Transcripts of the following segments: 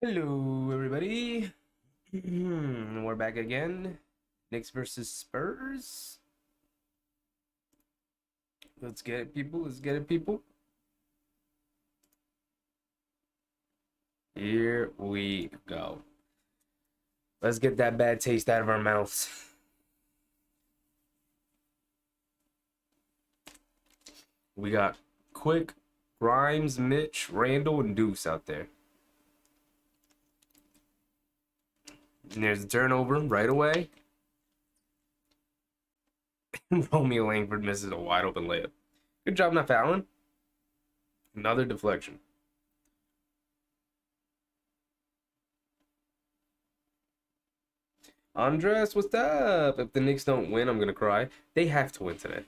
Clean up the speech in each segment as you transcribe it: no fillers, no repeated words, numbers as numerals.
Hello, everybody. We're back again. Knicks versus Spurs. Let's get it, people. Let's get it, people. Here we go. Let's get that bad taste out of our mouths. We got Quick, Grimes, Mitch, Randall, and Deuce out there. And there's a turnover right away. Romeo Langford misses a wide open layup. Good job not fouling. Another deflection. Andres, what's up? If the Knicks don't win, I'm gonna cry. They have to win today.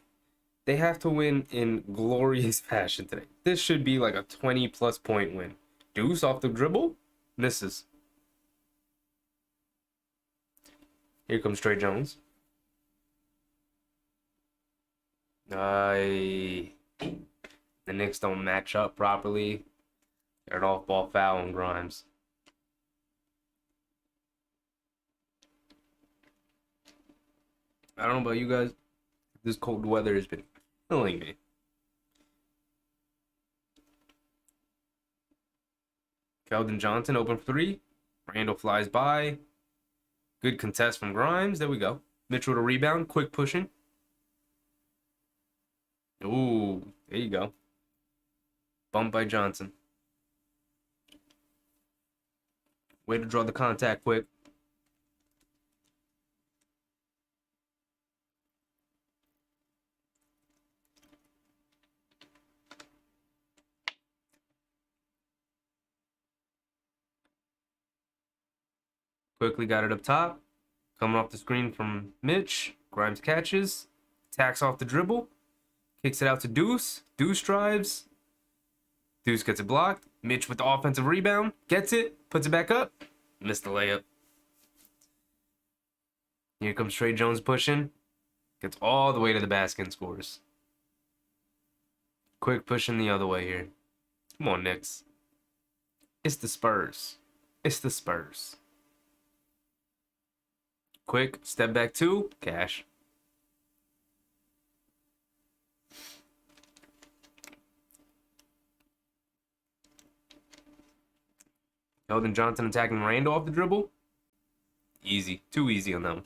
They have to win in glorious fashion today. This should be like a 20+ point win. Deuce off the dribble, misses. Here comes Trey Jones. The Knicks don't match up properly. They're an off-ball foul on Grimes. I don't know about you guys. This cold weather has been killing me. Keldon Johnson open three. Randall flies by. Good contest from Grimes. There we go. Mitchell to rebound. Quick pushing. Ooh, there you go. Bump by Johnson. Way to draw the contact quick. Quickly got it up top. Coming off the screen from Mitch. Grimes catches. Tacks off the dribble. Kicks it out to Deuce. Deuce drives. Deuce gets it blocked. Mitch with the offensive rebound. Gets it. Puts it back up. Missed the layup. Here comes Trey Jones pushing. Gets all the way to the basket and scores. Quick pushing the other way here. Come on, Knicks. It's the Spurs. It's the Spurs. Quick, step back two, cash. Keldon Johnson attacking Randall off the dribble. Easy. Too easy on them.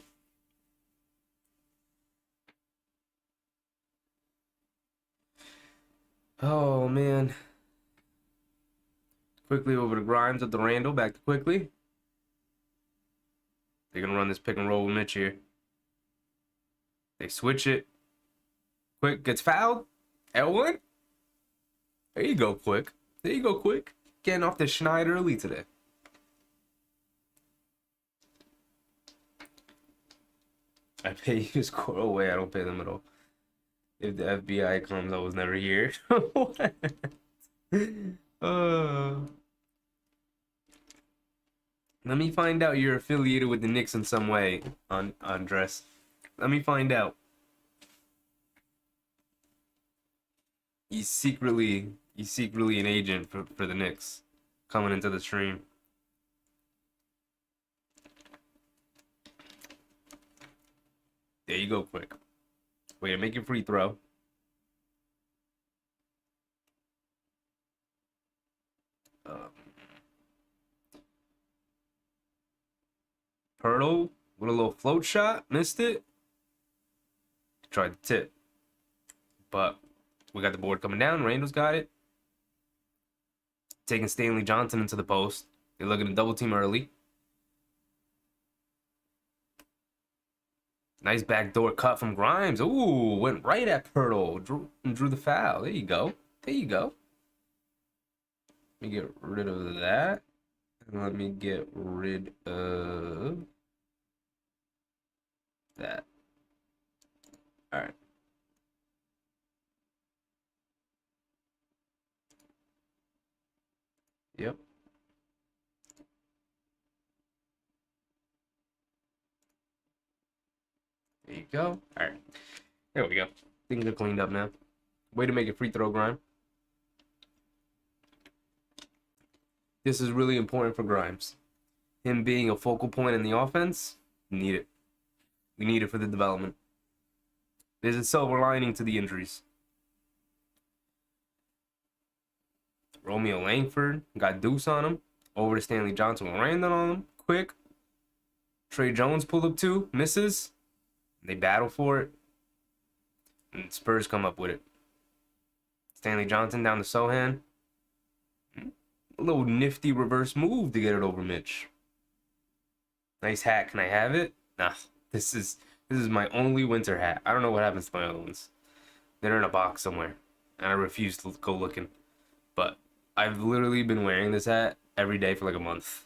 Oh, man. Quickly over to Grimes with the Randall. Back to Quickly. They're going to run this pick and roll with Mitch here. They switch it. Quick gets fouled. L1. There you go, Quick. There you go, Quick. Getting off the schneid early today. I pay you to score away. I don't pay them at all. If the FBI comes, I was never here. What? Let me find out you're affiliated with the Knicks in some way, Andres. Let me find out. He's secretly an agent for the Knicks coming into the stream. There you go, Quick. Way to make your free throw. Pirtle with a little float shot. Missed it. Tried to tip. But we got the board coming down. Randall's got it. Taking Stanley Johnson into the post. They're looking to double team early. Nice backdoor cut from Grimes. Ooh, went right at Pirtle. Drew the foul. There you go. There you go. Let me get rid of that. And let me get rid of that. All right. Yep. There you go. All right. There we go. Things are cleaned up now. Way to make a free throw, Grime. This is really important for Grimes. Him being a focal point in the offense, need it. We need it for the development. There's a silver lining to the injuries. Romeo Langford got Deuce on him. Over to Stanley Johnson with Randall on him. Quick. Trey Jones pulled up two. Misses. They battle for it. And Spurs come up with it. Stanley Johnson down to Sohan. A little nifty reverse move to get it over Mitch. Nice hat. Can I have it? Nah. This is my only winter hat. I don't know what happens to my other ones. They're in a box somewhere. And I refuse to go looking. But I've literally been wearing this hat every day for like a month.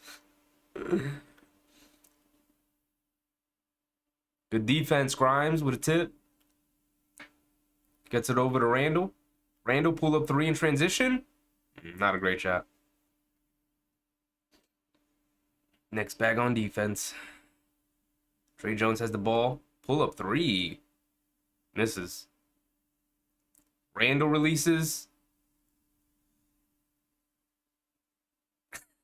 Good defense, Grimes with a tip. Gets it over to Randall. Randall pull up three in transition. Not a great shot. Next bag on defense. Trey Jones has the ball. Pull up three. Misses. Randall releases.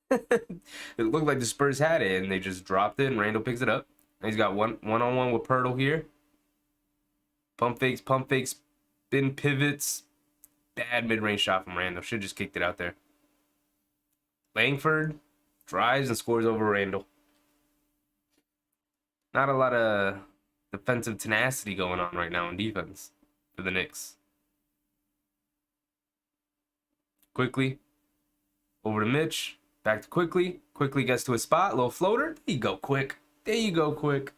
It looked like the Spurs had it, and they just dropped it, and Randall picks it up. And he's got one-on-one with Pirtle here. Pump fakes, spin pivots. Bad mid-range shot from Randall. Should just kicked it out there. Langford drives and scores over Randall. Not a lot of defensive tenacity going on right now on defense for the Knicks. Quickly. Over to Mitch. Back to Quickly. Quickly gets to a spot. Little floater. There you go, Quick. There you go, Quick.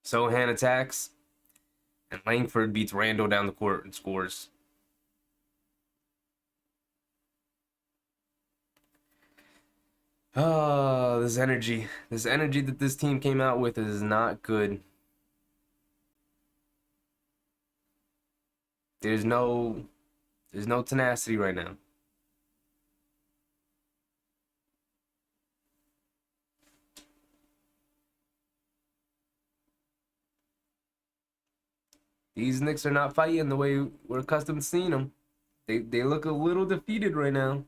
Sohan attacks. And Langford beats Randall down the court and scores. Oh, this energy. This energy that this team came out with is not good. There's no tenacity right now. These Knicks are not fighting the way we're accustomed to seeing them. They look a little defeated right now.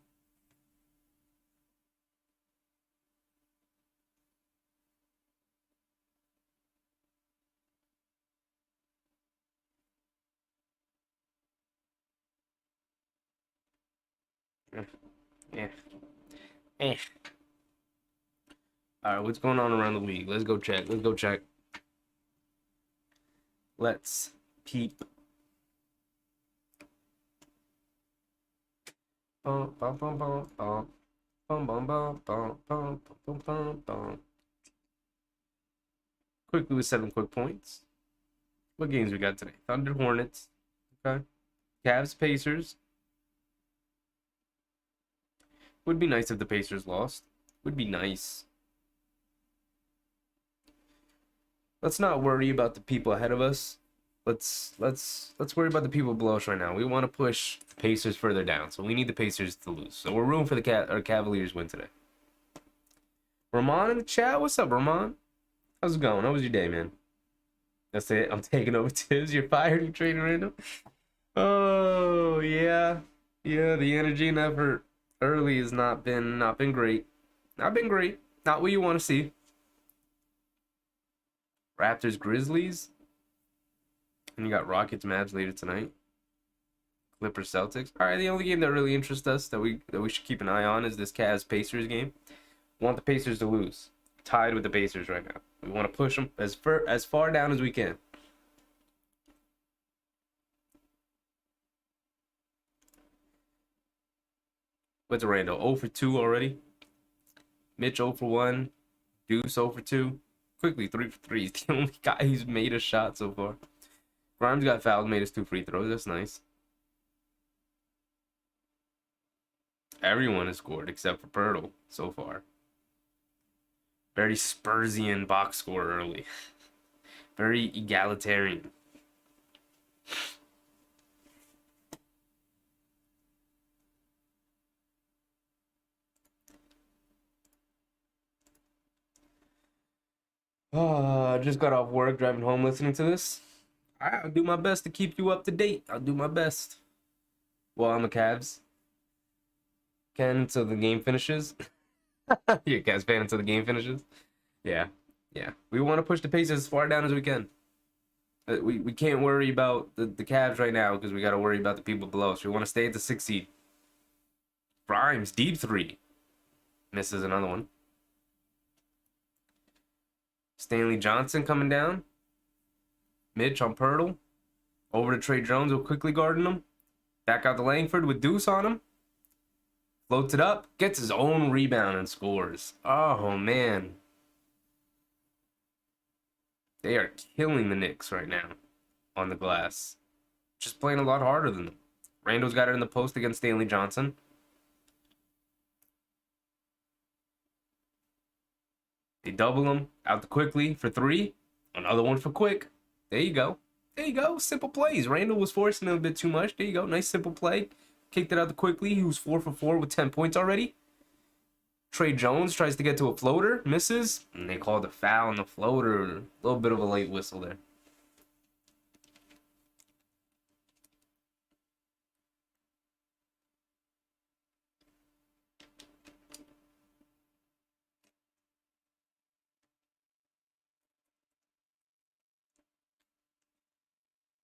Yeah. All right, what's going on around the league? Let's go check. Let's peep. Quickly with 7 quick points. What games we got today? Thunder, Hornets. Okay. Cavs, Pacers. Would be nice if the Pacers lost. Would be nice. Let's not worry about the people ahead of us. Let's worry about the people below us right now. We want to push the Pacers further down, so we need the Pacers to lose. So we're rooting for the Cavaliers win today. Ramon in the chat, what's up, Ramon? How's it going? How was your day, man? That's it. I'm taking over Tibbs. You're fired. You're trading Randall. Oh yeah. The energy and effort early has not been great. Not what you want to see. Raptors, Grizzlies. And you got Rockets, Mavs later tonight. Clippers, Celtics. All right, the only game that really interests us that we should keep an eye on is this Cavs Pacers game. We want the Pacers to lose. Tied with the Pacers right now. We want to push them as far down as we can. What's Randall? 0 for 2 already. Mitch 0 for 1. Deuce 0 for 2. Quickly 3 for 3. He's the only guy who's made a shot so far. Grimes got fouled, made his 2 free throws. That's nice. Everyone has scored except for Pirtle so far. Very Spursian box score early. Very egalitarian. I just got off work, driving home, listening to this. I'll do my best to keep you up to date. I'll do my best. Well, I'm a Cavs fan until the game finishes. You're a Cavs fan until the game finishes. Yeah, yeah. We want to push the pace as far down as we can. We can't worry about the Cavs right now because we got to worry about the people below us. We want to stay at the 6th seed. Grimes, deep three. Misses another one. Stanley Johnson coming down. Mitch on Pirtle. Over to Trey Jones, will quickly guarding him. Back out to Langford with Deuce on him. Floats it up. Gets his own rebound and scores. Oh, man. They are killing the Knicks right now on the glass. Just playing a lot harder than them. Randall's got it in the post against Stanley Johnson. They double him out to Quickly for 3. Another one for Quick. There you go. There you go. Simple plays. Randall was forcing him a bit too much. There you go. Nice simple play. Kicked it out to Quickly. He was 4 for 4 with 10 points already. Trey Jones tries to get to a floater. Misses. And they called a foul on the floater. A little bit of a late whistle there.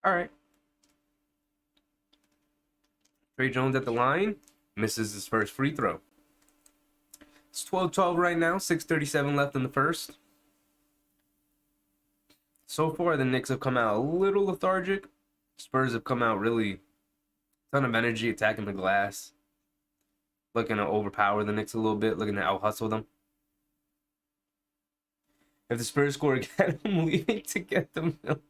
All right. Trey Jones at the line. Misses his first free throw. It's 12-12 right now. 6:37 left in the first. So far, the Knicks have come out a little lethargic. Spurs have come out really ton of energy attacking the glass. Looking to overpower the Knicks a little bit. Looking to out-hustle them. If the Spurs score again, I'm leaving to get the milk.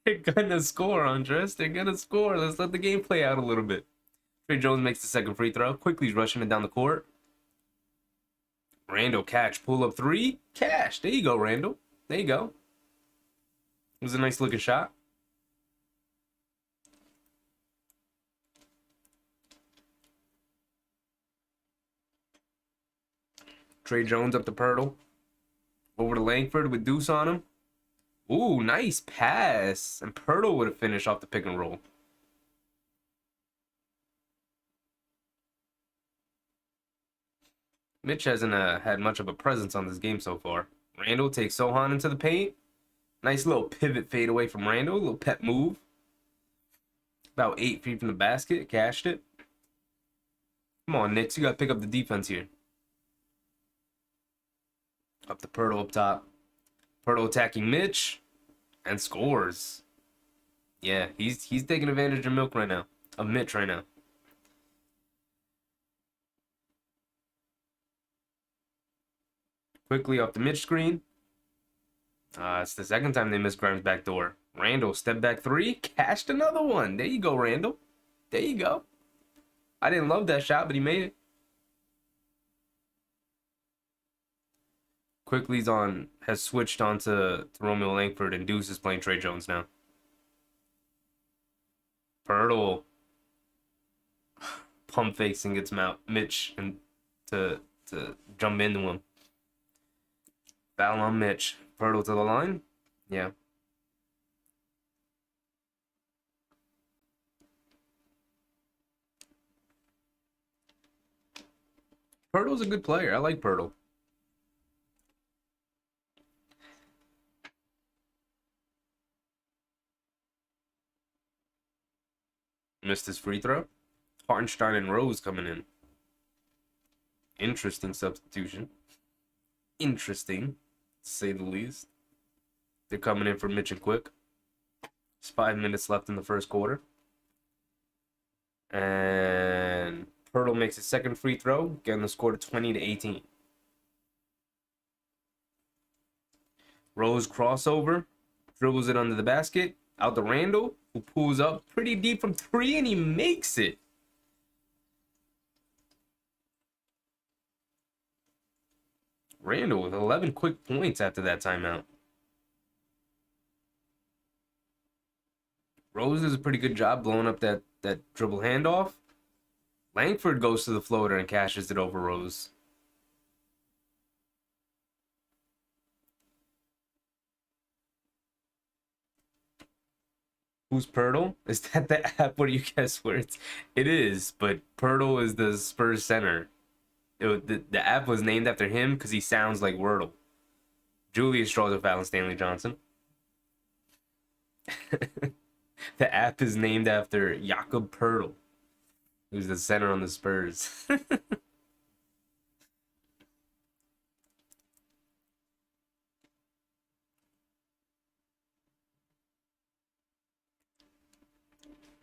They're gonna score, Andres. They're gonna score. Let's let the game play out a little bit. Trey Jones makes the second free throw. Quickly rushing it down the court. Randall catch. Pull up 3. Cash. There you go, Randall. There you go. It was a nice looking shot. Trey Jones up to Pirtle. Over to Langford with Deuce on him. Ooh, nice pass. And Pirtle would have finished off the pick and roll. Mitch hasn't had much of a presence on this game so far. Randall takes Sohan into the paint. Nice little pivot fade away from Randall. A little pet move. About 8 feet from the basket. Cashed it. Come on, Knicks. You got to pick up the defense here. Up to Pirtle up top. Pirtle attacking Mitch. And scores. Yeah, he's taking advantage of Milk right now. Of Mitch right now. Quickly off the Mitch screen. It's the second time they missed Grimes' back door. Randall, step back 3. Cashed another one. There you go, Randall. There you go. I didn't love that shot, but he made it. Quickly's has switched on to Romeo Langford, and Deuce is playing Trey Jones now. Pirtle pump fakes and gets him out. Mitch and to jump into him. Foul on Mitch. Pirtle to the line. Yeah. Pirtle's a good player. I like Pirtle. Missed his free throw. Hartenstein and Rose coming in. Interesting substitution. Interesting, to say the least. They're coming in for Mitch and Quick. There's 5 minutes left in the first quarter. And Pirtle makes his second free throw, getting the score to 20-18. Rose crossover, dribbles it under the basket, out to Randall, who pulls up pretty deep from 3, and he makes it. Randall with 11 quick points after that timeout. Rose does a pretty good job blowing up that dribble handoff. Langford goes to the floater and cashes it over Rose. Who's Pirtle? Is that the app? What do you guess where it's? It is, but Pirtle is the Spurs center. The app was named after him because he sounds like Wordle. Julius draws a foul on Stanley Johnson. The app is named after Jakob Pirtle, who's the center on the Spurs.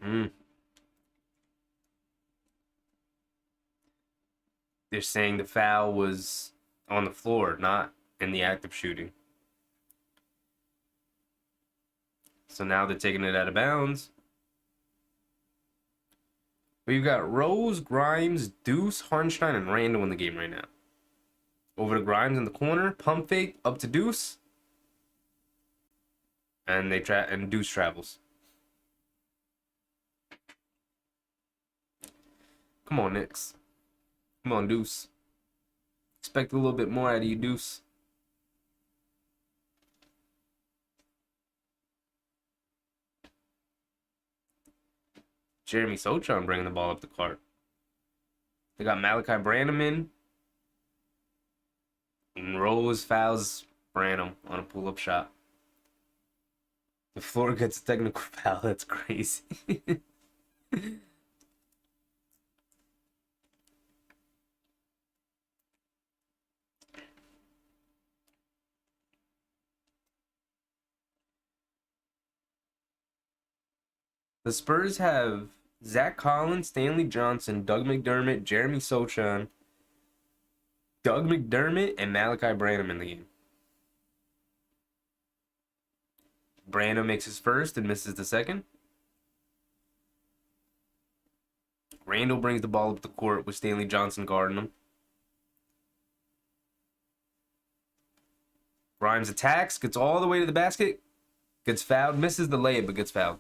Mm. They're saying the foul was on the floor, not in the act of shooting. So now they're taking it out of bounds. We've got Rose, Grimes, Deuce, Hartenstein, and Randall in the game right now. Over to Grimes in the corner, pump fake up to Deuce, and Deuce travels. Come on, Knicks. Come on, Deuce. Expect a little bit more out of you, Deuce. Jeremy Sochan bringing the ball up the court. They got Malachi Branham in. And Rose fouls Branham on a pull-up shot. The floor gets a technical foul. That's crazy. The Spurs have Zach Collins, Stanley Johnson, Doug McDermott, Jeremy Sochan, Doug McDermott, and Malachi Branham in the game. Branham makes his first and misses the second. Randall brings the ball up the court with Stanley Johnson guarding him. Grimes attacks, gets all the way to the basket, gets fouled, misses the layup, but gets fouled.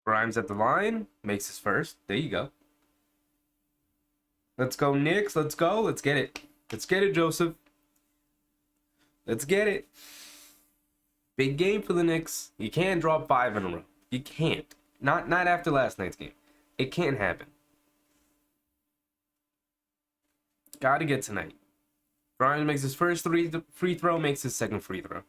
Grimes at the line, makes his first. There you go. Let's go, Knicks. Let's go. Let's get it. Let's get it, Joseph. Let's get it. Big game for the Knicks. You can't drop 5 in a row. You can't. Not after last night's game. It can't happen. Gotta get tonight. Grimes makes his first free throw, makes his second free throw.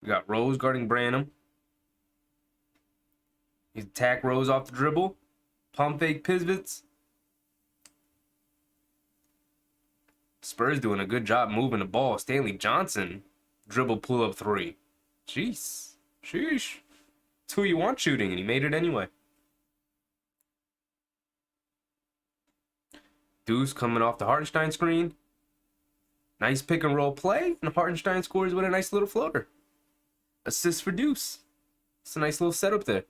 We got Rose guarding Branham. He's attack Rose off the dribble. Pump fake pivots. Spurs doing a good job moving the ball. Stanley Johnson dribble pull up 3. Jeez. Sheesh. It's who you want shooting, and he made it anyway. Deuce coming off the Hartenstein screen. Nice pick and roll play, and Hartenstein scores with a nice little floater. Assist for Deuce. It's a nice little setup there.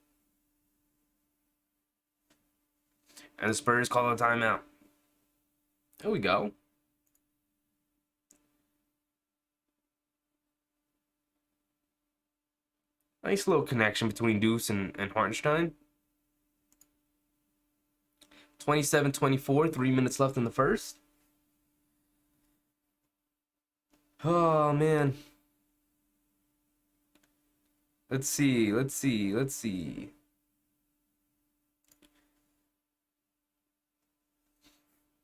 And the Spurs call a timeout. There we go. Nice little connection between Deuce and Hartenstein. 27-24, 3 minutes left in the first. Oh, man. Let's see.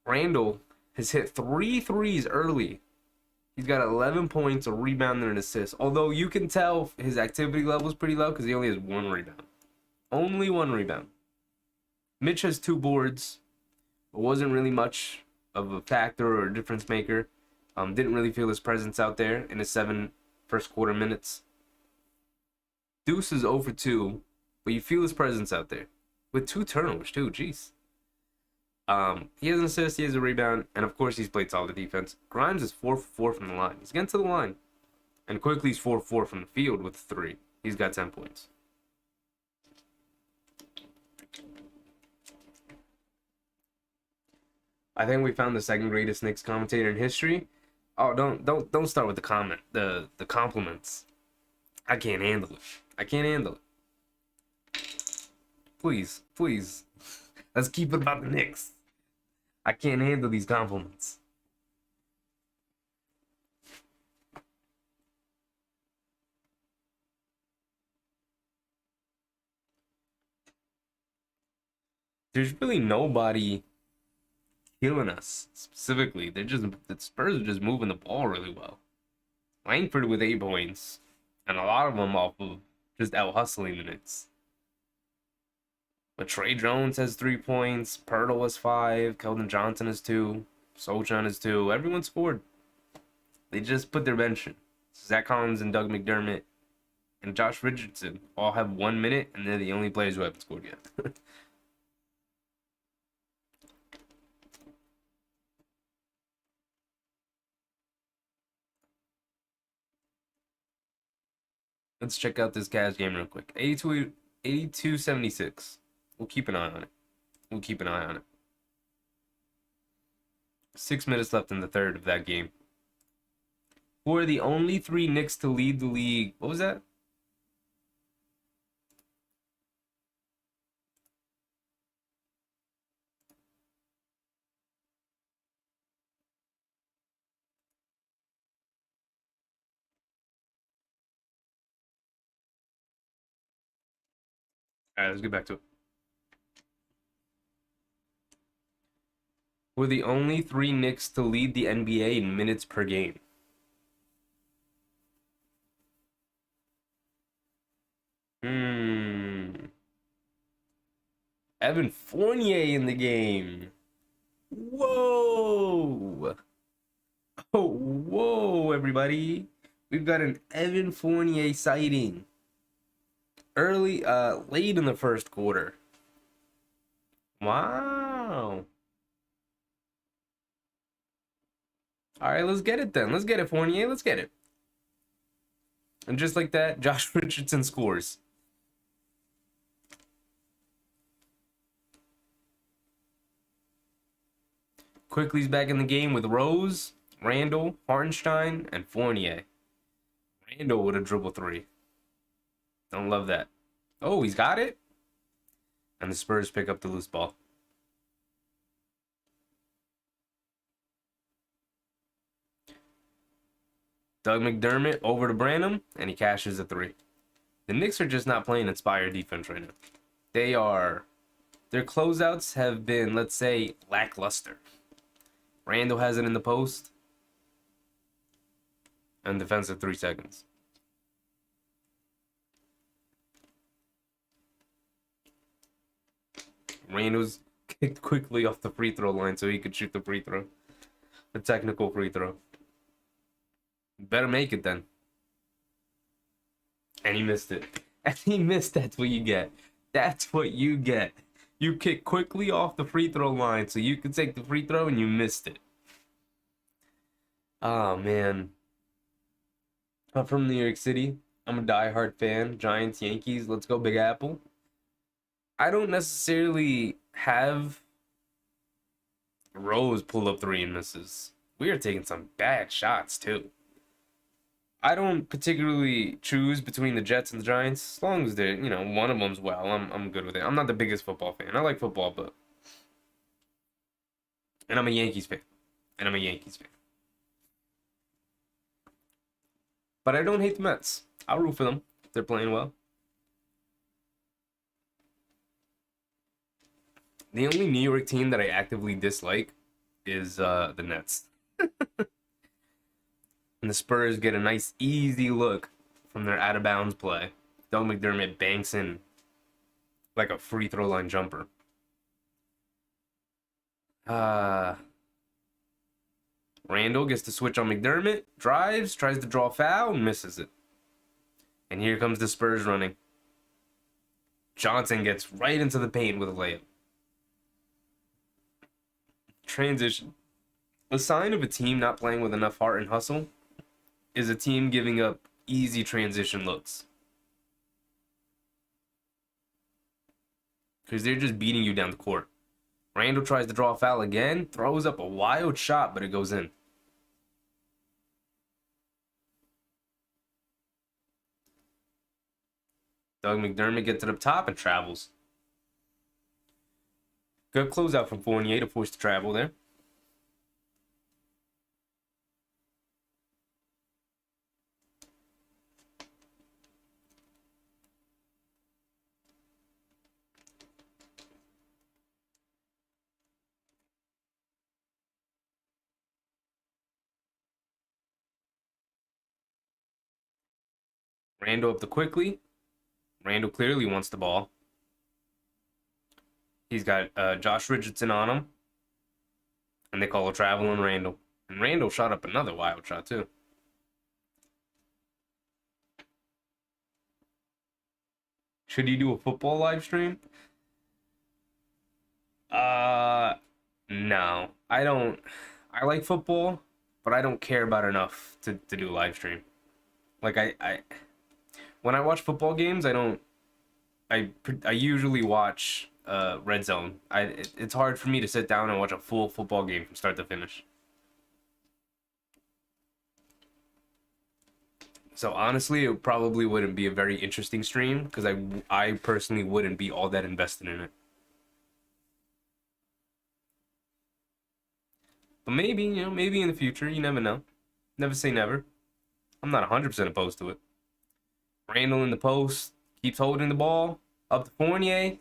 Randall has hit 3 threes early. He's got 11 points, a rebound, and an assist. Although you can tell his activity level is pretty low because he only has 1 rebound. Only 1 rebound. Mitch has 2 boards. It wasn't really much of a factor or a difference maker. Didn't really feel his presence out there in his 7 first quarter minutes. Deuce is 0 for 2, but you feel his presence out there. With 2 turnovers, too. Jeez. He has an assist, he has a rebound, and of course he's played solid defense. Grimes is 4 for 4 from the line. He's getting to the line. And Quickly's 4-4 from the field with 3. He's got 10 points. I think we found the second greatest Knicks commentator in history. Oh, don't start with the compliments. I can't handle it. I can't handle it. Please, please. Let's keep it about the Knicks. I can't handle these compliments. There's really nobody killing us specifically. The Spurs are just moving the ball really well. Langford with 8 points, and a lot of them off of just out hustling the Knicks. But Trey Jones has 3 points, Pirtle has 5, Keldon Johnson has 2, Sochan has 2. Everyone scored. They just put their bench in. Zach Collins and Doug McDermott and Josh Richardson all have 1 minute, and they're the only players who haven't scored yet. Let's check out this Cavs game real quick. 82-76. We'll keep an eye on it. We'll keep an eye on it. 6 minutes left in the third of that game. Who are the only 3 Knicks to lead the league? What was that? All right, let's get back to it. We're the only 3 Knicks to lead the NBA in minutes per game. Evan Fournier in the game. Whoa. Oh, whoa, everybody. We've got an Evan Fournier sighting. Late in the first quarter. Wow. All right, let's get it then. Let's get it, Fournier. Let's get it. And just like that, Josh Richardson scores. Quickly's back in the game with Rose, Randall, Hartenstein, and Fournier. Randall with a dribble 3. Don't love that. Oh, he's got it. And the Spurs pick up the loose ball. Doug McDermott over to Branham, and he cashes a 3. The Knicks are just not playing inspired defense right now. Their closeouts have been, let's say, lackluster. Randall has it in the post. And defensive 3 seconds. Randall's kicked quickly off the free throw line so he could shoot the free throw. A technical free throw. Better make it then. And he missed it. And he missed. That's what you get. That's what you get. You kick quickly off the free throw line so you could take the free throw and you missed it. Oh, man. I'm from New York City. I'm a diehard fan. Giants, Yankees. Let's go Big Apple. I don't necessarily have Rose pull up 3 and misses. We are taking some bad shots, too. I don't particularly choose between the Jets and the Giants. As long as they're, one of them's well, I'm good with it. I'm not the biggest football fan. I like football, but... And I'm a Yankees fan. But I don't hate the Mets. I'll root for them. They're playing well. The only New York team that I actively dislike is the Nets. And the Spurs get a nice, easy look from their out-of-bounds play. Doug McDermott banks in like a free throw line jumper. Randall gets to switch on McDermott, drives, tries to draw a foul, and misses it. And here comes the Spurs running. Johnson gets right into the paint with a layup. Transition. A sign of a team not playing with enough heart and hustle is a team giving up easy transition looks. Because they're just beating you down the court. Randall tries to draw a foul again, throws up a wild shot, but it goes in. Doug McDermott gets it up top and travels. Good closeout from Fournier to force the travel there. Randall up the quickly. Randall clearly wants the ball. He's got Josh Richardson on him. And they call a travel on Randall. And Randall shot up another wild shot, too. Should you do a football live stream? No. I don't. I like football, but I don't care about enough to do a live stream. Like, when I watch football games, I don't. I usually watch Red Zone. It's hard for me to sit down and watch a full football game from start to finish. So honestly, it probably wouldn't be a very interesting stream because I personally wouldn't be all that invested in it. But maybe, maybe in the future, you never know. Never say never. I'm not 100% opposed to it. Randall in the post, keeps holding the ball, up to Fournier.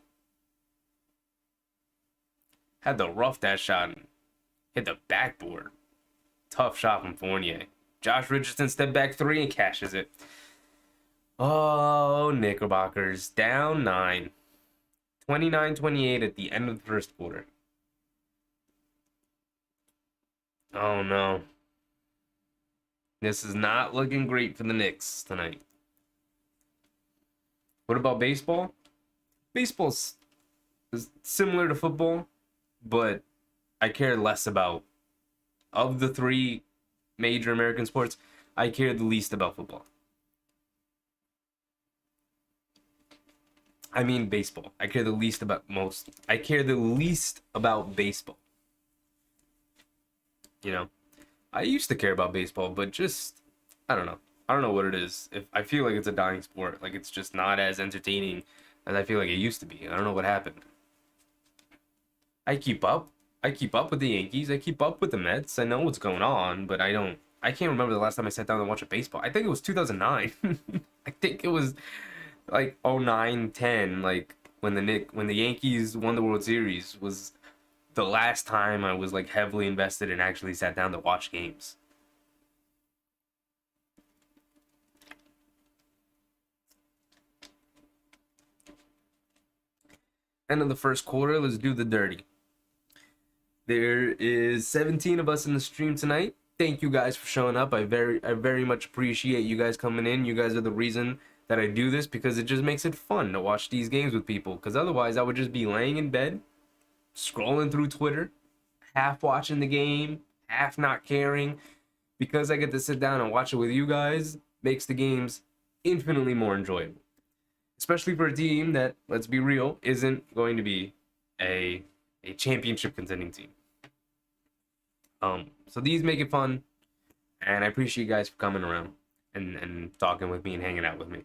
Had to rough that shot and hit the backboard. Tough shot from Fournier. Josh Richardson step back three and cashes it. Oh, Knickerbockers down 9. 29-28 at the end of the first quarter. Oh no. This is not looking great for the Knicks tonight. What about baseball? Baseball's is similar to football, but I care less about. Of the 3 major American sports, I care the least about football. I mean baseball. I care the least about most. I care the least about baseball. I used to care about baseball, but just I don't know. I don't know what it is. If I feel like it's a dying sport, like it's just not as entertaining as I feel like it used to be. I don't know what happened. I keep up. I keep up with the Yankees. I keep up with the Mets. I know what's going on, but I don't. I can't remember the last time I sat down and watched a baseball. I think it was 2009. I think it was like 09, 10, like when the Yankees won the World Series was the last time I was like heavily invested and actually sat down to watch games. End of the first quarter, let's do the dirty. There is 17 of us in the stream tonight. Thank you guys for showing up. I very much appreciate you guys coming in. You guys are the reason that I do this because it just makes it fun to watch these games with people. Because otherwise, I would just be laying in bed, scrolling through Twitter, half watching the game, half not caring. Because I get to sit down and watch it with you guys, makes the games infinitely more enjoyable. Especially for a team that, let's be real, isn't going to be a championship contending team. So these make it fun, and I appreciate you guys for coming around and talking with me and hanging out with me.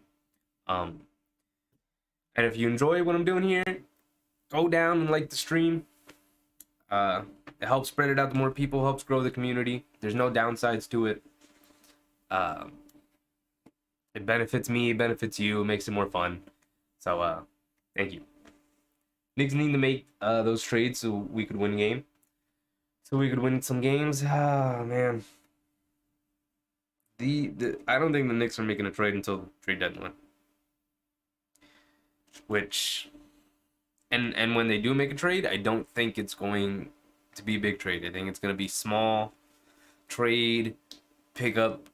And if you enjoy what I'm doing here, go down and like the stream. It helps spread it out to more people, helps grow the community. There's no downsides to it. It benefits me, it benefits you, it makes it more fun. So, thank you. Knicks need to make those trades so we could win a game. So we could win some games. Ah, man. I don't think the Knicks are making a trade until the trade deadline. Which, and when they do make a trade, I don't think it's going to be a big trade. I think it's going to be small trade, pick up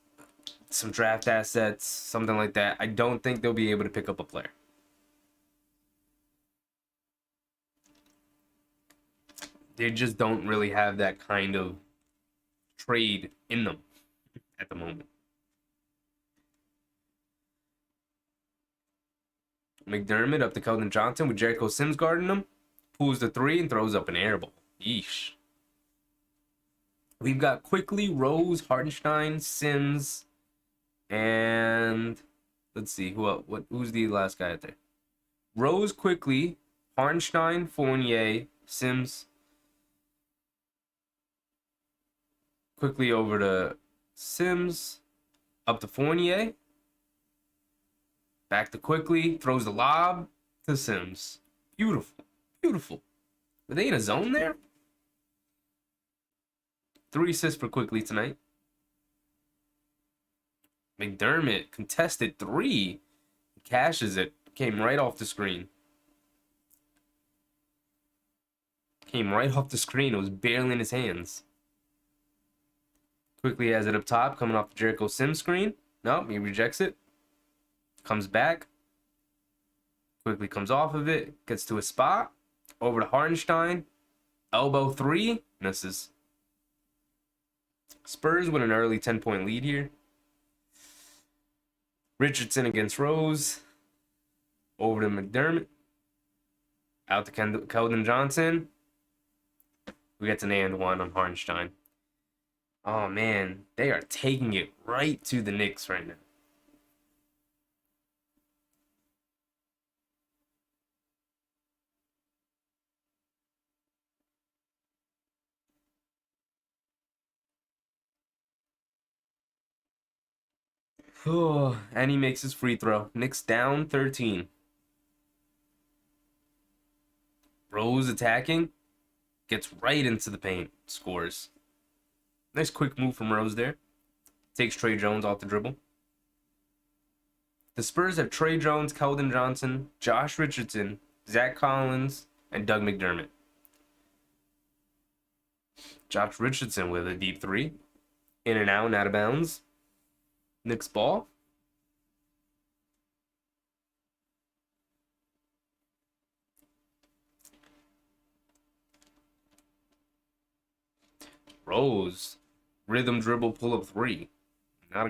some draft assets, something like that. I don't think they'll be able to pick up a player. They just don't really have that kind of trade in them at the moment. McDermott up to Keldon Johnson with Jericho Sims guarding him. Pulls the three and throws up an air ball. Yeesh. We've got Quickly, Rose, Hartenstein, Sims, and let's see who's the last guy out there. Rose, Quickly, Hartenstein, Fournier, Sims. Quickly over to Sims, up to Fournier. Back to Quickly, throws the lob to Sims. Beautiful, beautiful. Were they in a zone there? 3 assists for Quickly tonight. McDermott contested 3. Cashes it. Came right off the screen. Came right off the screen. It was barely in his hands. Quickly has it up top, coming off the Jericho Sims screen. Nope, he rejects it. Comes back. Quickly comes off of it. Gets to a spot. Over to Hartenstein. Elbow 3. Misses. Spurs with an early 10-point lead here. Richardson against Rose. Over to McDermott. Out to Keldon Johnson. We get an and one on Hartenstein. Oh, man. They are taking it right to the Knicks right now. Oh, and he makes his free throw. Knicks down 13. Rose attacking. Gets right into the paint. Scores. Nice quick move from Rose there. Takes Trey Jones off the dribble. The Spurs have Trey Jones, Keldon Johnson, Josh Richardson, Zach Collins, and Doug McDermott. Josh Richardson with a deep 3. In and out and out of bounds. Knicks ball. Rose. Rhythm dribble pull up 3. Not a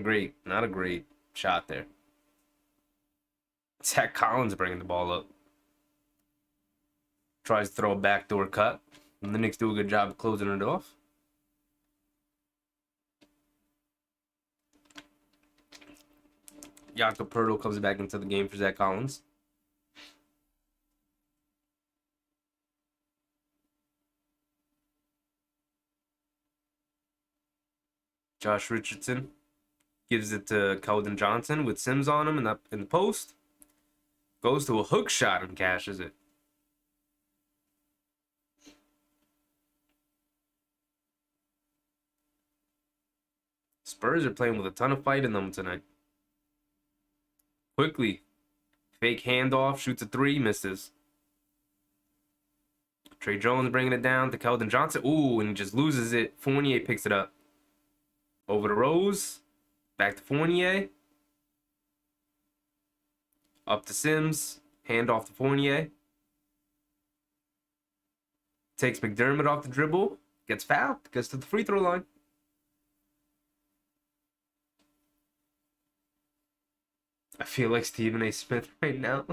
great shot there. Zach Collins bringing the ball up. Tries to throw a backdoor cut. And the Knicks do a good job of closing it off. Jakob Poeltl comes back into the game for Zach Collins. Josh Richardson gives it to Keldon Johnson with Sims on him in the post. Goes to a hook shot and cashes it. Spurs are playing with a ton of fight in them tonight. Quickly. Fake handoff, shoots a 3, misses. Trey Jones bringing it down to Keldon Johnson. Ooh, and he just loses it. Fournier picks it up. Over to Rose. Back to Fournier. Up to Sims. Hand off to Fournier. Takes McDermott off the dribble. Gets fouled. Gets to the free throw line. I feel like Stephen A. Smith right now.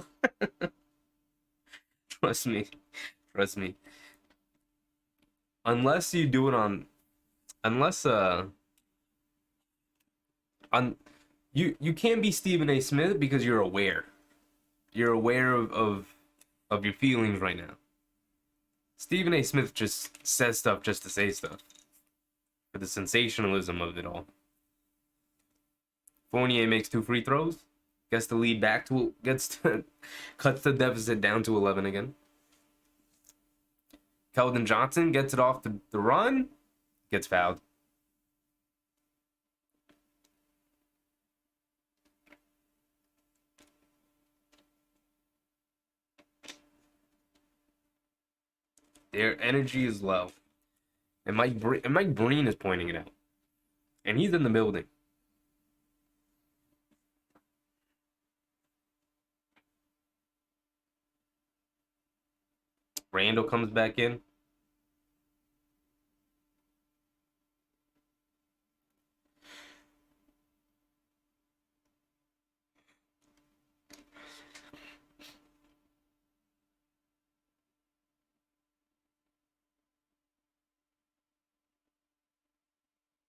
Trust me. Trust me. Unless you do it on... Unless, you can't be Stephen A. Smith because you're aware. You're aware of your feelings right now. Stephen A. Smith just says stuff just to say stuff. For the sensationalism of it all. Fournier makes 2 free throws. Gets the lead back to... cuts the deficit down to 11 again. Keldon Johnson gets it off the run. Gets fouled. Their energy is low. And Mike Breen is pointing it out. And he's in the building. Randall comes back in.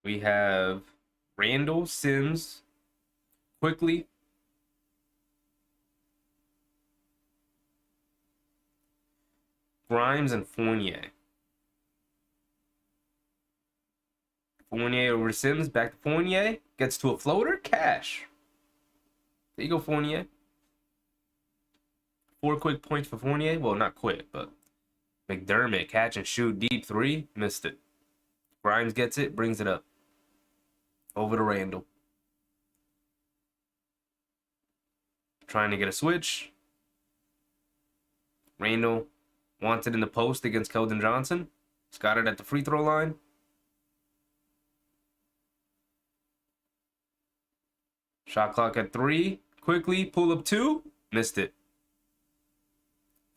We have Randall, Sims, Quickly, Grimes, and Fournier. Fournier over Sims, back to Fournier. Gets to a floater, cash. There you go, Fournier. 4 quick points for Fournier. Well, not quick, but McDermott, catch and shoot, deep three, missed it. Grimes gets it, brings it up. Over to Randall. Trying to get a switch. Randall wants it in the post against Keldon Johnson. He's got it at the free throw line. Shot clock at 3. Quickly, pull up 2. Missed it.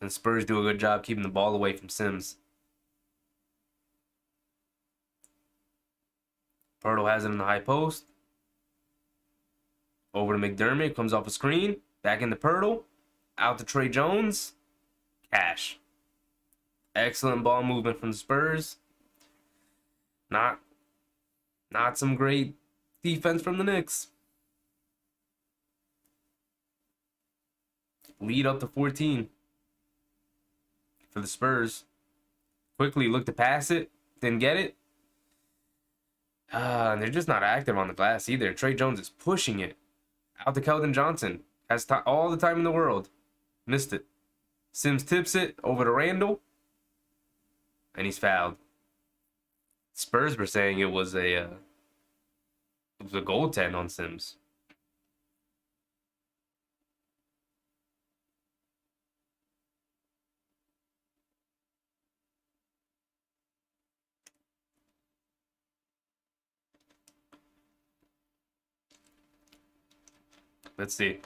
And Spurs do a good job keeping the ball away from Sims. Pirtle has it in the high post. Over to McDermott. Comes off a screen. Back into Pirtle. Out to Trey Jones. Cash. Excellent ball movement from the Spurs. Not some great defense from the Knicks. Lead up to 14 for the Spurs. Quickly look to pass it. Didn't get it. They're just not active on the glass either. Trey Jones is pushing it. Out to Keldon Johnson. Has all the time in the world. Missed it. Sims tips it over to Randall. And he's fouled. Spurs were saying it was a goaltend on Sims. Let's see.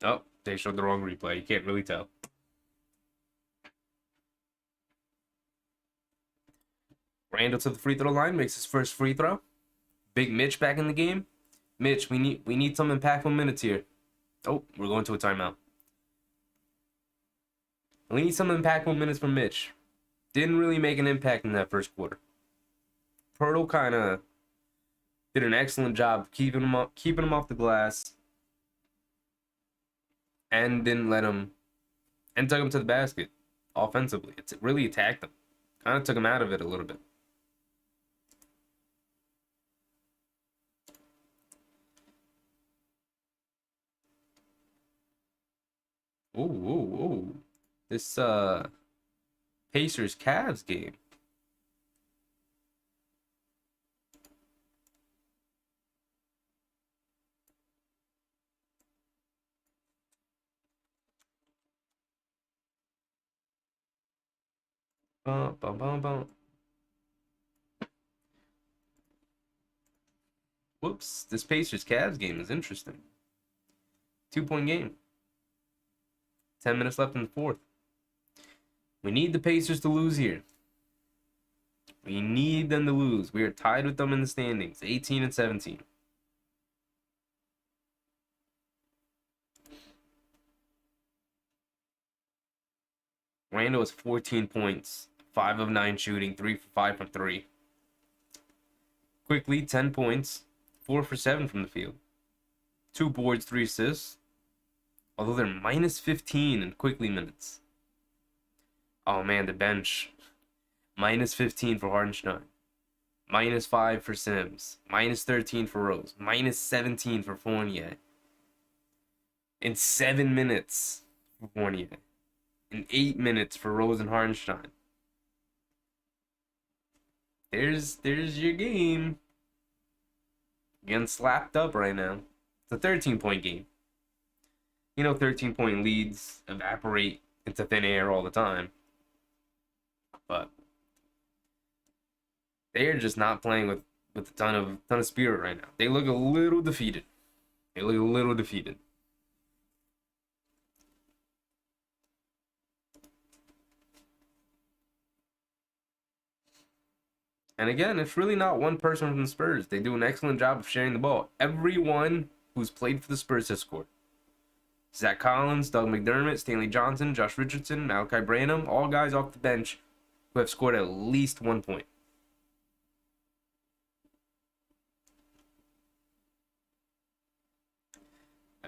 Oh, they showed the wrong replay. You can't really tell. Randall to the free throw line, makes his first free throw. Big Mitch back in the game. Mitch, we need some impactful minutes here. Oh, we're going to a timeout. We need some impactful minutes from Mitch. Didn't really make an impact in that first quarter. Pirtle kind of did an excellent job keeping him off the glass, and didn't let him, and took him to the basket offensively. It really attacked him. Kind of took him out of it a little bit. Ooh. This Pacers Cavs game. Bum, bum, bum, bum. Whoops, this Pacers Cavs game is interesting. 2-point game. 10 minutes left in the fourth. We need the Pacers to lose here. We need them to lose. We are tied with them in the standings, 18 and 17. Randall has 14 points, 5 of 9 shooting, 3 for 5 from 3. Quickly, 10 points, 4 for 7 from the field. 2 boards, 3 assists. Although they're minus 15 in Quickly minutes. Oh man, the bench. Minus 15 for Hardenstein. Minus 5 for Sims. Minus 13 for Rose. Minus 17 for Fournier. In 7 minutes for Fournier. In 8 minutes for Rose and Hardenstein. There's your game. Getting slapped up right now. It's a 13-point game. You know, 13-point leads evaporate into thin air all the time. But they are just not playing with a ton of spirit right now. They look a little defeated. And again, it's really not one person from the Spurs. They do an excellent job of sharing the ball. Everyone who's played for the Spurs has scored. Zach Collins, Doug McDermott, Stanley Johnson, Josh Richardson, Malachi Branham, all guys off the bench who have scored at least 1 point.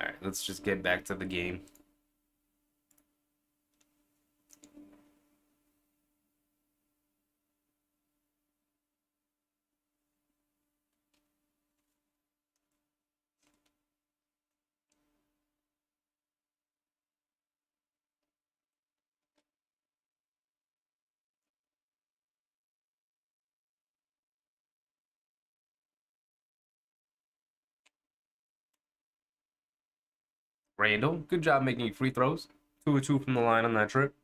All right, let's just get back to the game. Randall, good job making free throws. 2 of 2 from the line on that trip.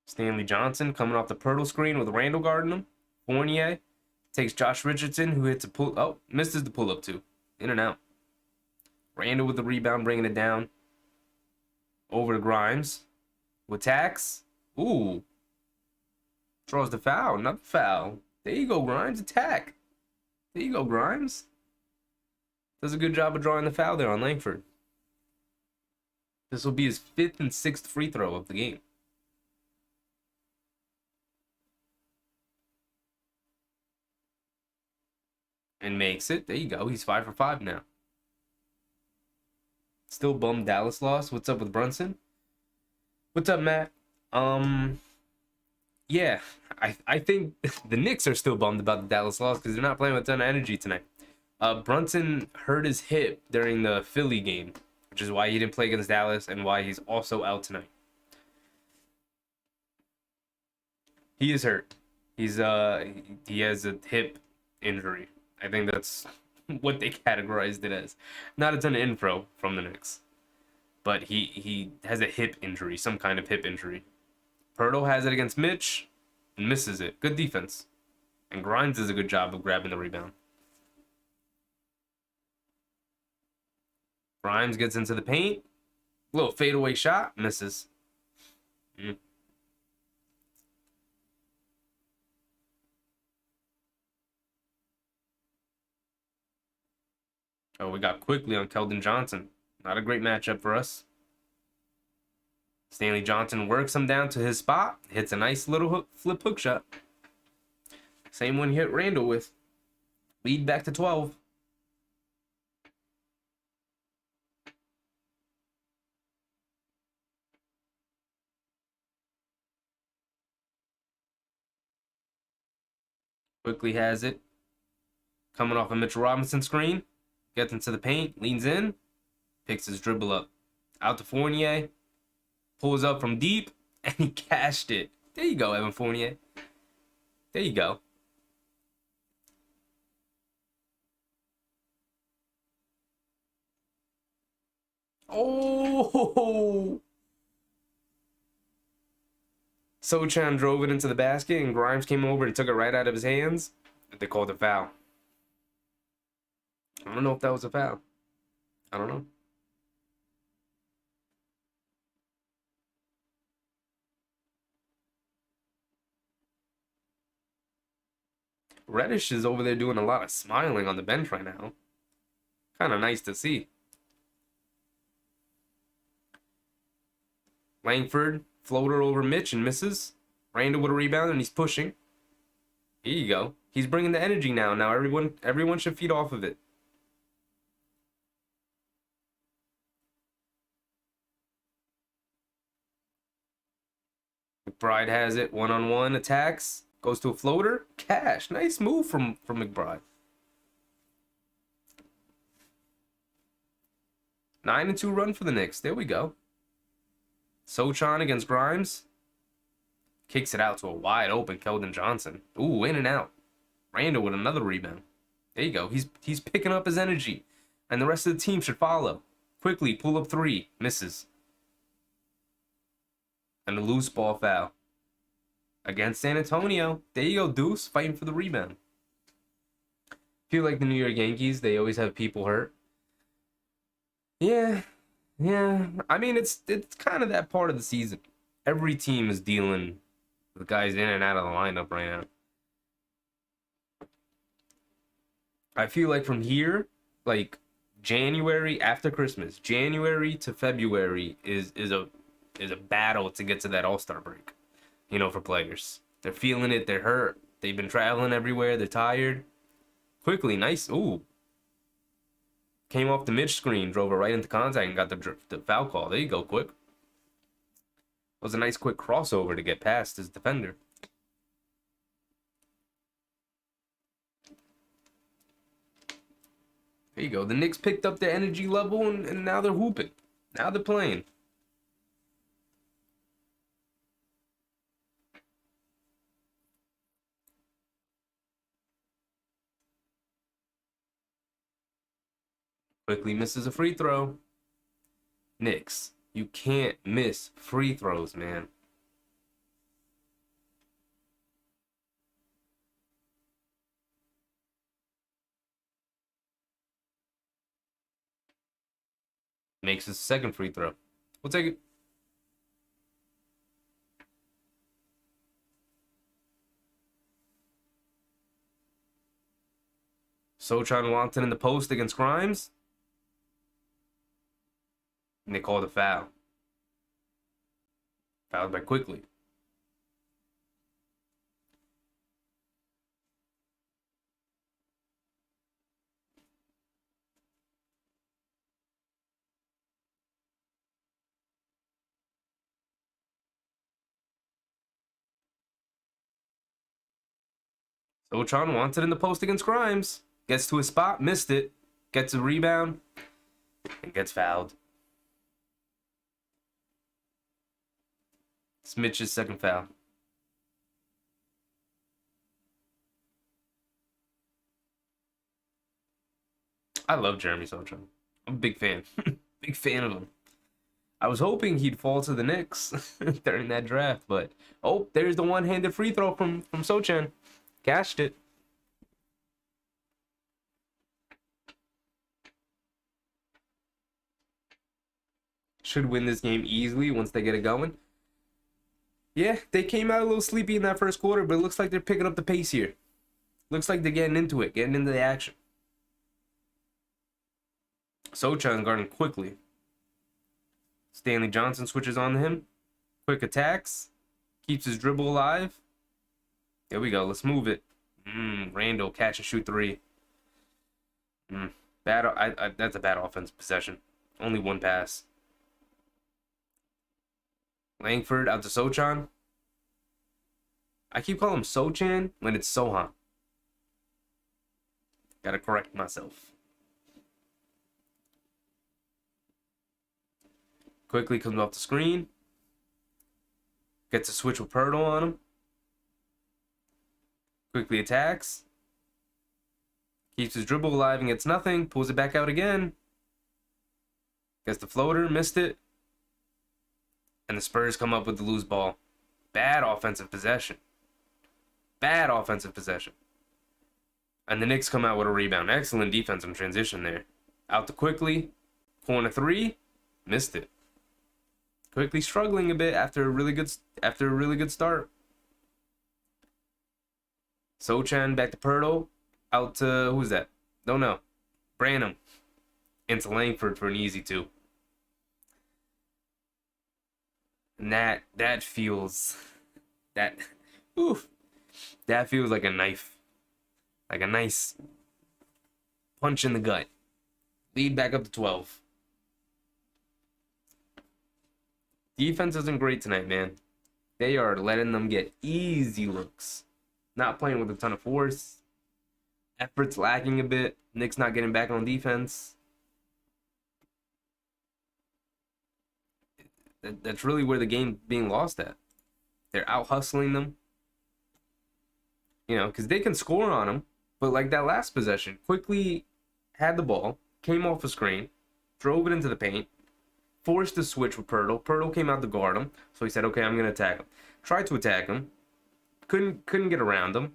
Stanley Johnson coming off the Pirtle screen with Randall guarding him. Fournier takes Josh Richardson, who hits a pull. Oh, misses the pull up too. In and out. Randall with the rebound, bringing it down. Over to Grimes. With Tax. Ooh. Draws the foul. Another foul. There you go, Grimes. Attack. There you go, Grimes. Does a good job of drawing the foul there on Langford. This will be his 5th and 6th free throw of the game. And makes it. There you go. He's 5 for 5 now. Still bummed Dallas lost. What's up with Brunson? What's up, Matt? Yeah, I think the Knicks are still bummed about the Dallas loss because they're not playing with a ton of energy tonight. Brunson hurt his hip during the Philly game, which is why he didn't play against Dallas and why he's also out tonight. He is hurt. He has a hip injury. I think that's what they categorized it as. Not a ton of info from the Knicks, but he has a hip injury, some kind of hip injury. Pirtle has it against Mitch and misses it. Good defense. And Grimes does a good job of grabbing the rebound. Grimes gets into the paint. Little fadeaway shot. Misses. Oh, we got quickly on Keldon Johnson. Not a great matchup for us. Stanley Johnson works him down to his spot. Hits a nice little flip hook shot. Same one he hit Randall with. Lead back to 12. Quickly has it. Coming off a Mitchell Robinson screen. Gets into the paint. Leans in. Picks his dribble up. Out to Fournier. Pulls up from deep. And he cashed it. There you go, Evan Fournier. There you go. Oh! Sochan drove it into the basket, and Grimes came over and took it right out of his hands. They called a foul. I don't know if that was a foul. I don't know. Reddish is over there doing a lot of smiling on the bench right now. Kind of nice to see. Langford, floater over Mitch and misses. Randall with a rebound and he's pushing. Here you go. He's bringing the energy now. Now everyone should feed off of it. McBride has it. One-on-one attacks. Goes to a floater. Cash. Nice move from McBride. 9-2 run for the Knicks. There we go. Sochan against Grimes. Kicks it out to a wide open Keldon Johnson. Ooh, in and out. Randall with another rebound. There you go. He's picking up his energy. And the rest of the team should follow. Quickly, pull up 3. Misses. And a loose ball foul. Against San Antonio. There you go, Deuce. Fighting for the rebound. Feel like the New York Yankees, they always have people hurt. Yeah. I mean, it's kind of that part of the season. Every team is dealing with guys in and out of the lineup right now. I feel like from here, like January after Christmas, January to February is a battle to get to that All-Star break. You know, for players, they're feeling it. They're hurt. They've been traveling everywhere. They're tired. Quickly, nice. Ooh, came off the mid screen, drove it right into contact, and got the foul call. There you go, quick. It was a nice quick crossover to get past his defender. There you go. The Knicks picked up their energy level, and now they're hooping. Now they're playing. Quickly misses a free throw. Knicks, you can't miss free throws, man. Makes his second free throw. We'll take it. Sochan wanted in the post against Grimes. And they called a foul. Fouled by Quickly. Sochan wanted in the post against Grimes. Gets to his spot, missed it. Gets a rebound, and gets fouled. It's Mitch's second foul. I love Jeremy Sochan. I'm a big fan. Big fan of him. I was hoping he'd fall to the Knicks during that draft, but oh, there's the one-handed free throw from Sochan. Cashed it. Should win this game easily once they get it going. Yeah, they came out a little sleepy in that first quarter, but it looks like they're picking up the pace here. Looks like they're getting into it, getting into the action. Sochan's guarding Quickly. Stanley Johnson switches on to him. Quick attacks. Keeps his dribble alive. There we go. Let's move it. Randall catch and shoot three. Bad. That's a bad offensive possession. Only one pass. Langford out to Sochan. I keep calling him Sochan when it's Sohan. Gotta correct myself. Quickly comes off the screen. Gets a switch with Pirtle on him. Quickly attacks. Keeps his dribble alive and gets nothing. Pulls it back out again. Gets the floater. Missed it. And the Spurs come up with the loose ball. Bad offensive possession. Bad offensive possession. And the Knicks come out with a rebound. Excellent defense in transition there. Out to Quickly. Corner three. Missed it. Quickly struggling a bit after a really good start. Sochan back to Pirtle. Out to who's that? Don't know. Branham. Into Langford for an easy two. And that feels that feels like a knife. Like a nice punch in the gut. Lead back up to 12. Defense isn't great tonight, man. They are letting them get easy looks. Not playing with a ton of force. Effort's lacking a bit. Knicks not getting back on defense. That's really where the game's being lost at. They're out hustling them. You know, because they can score on them. But like that last possession, Quickly had the ball, came off a screen, drove it into the paint, forced the switch with Pirtle. Pirtle came out to guard him, so he said, okay, I'm going to attack him. Tried to attack him. Couldn't get around him.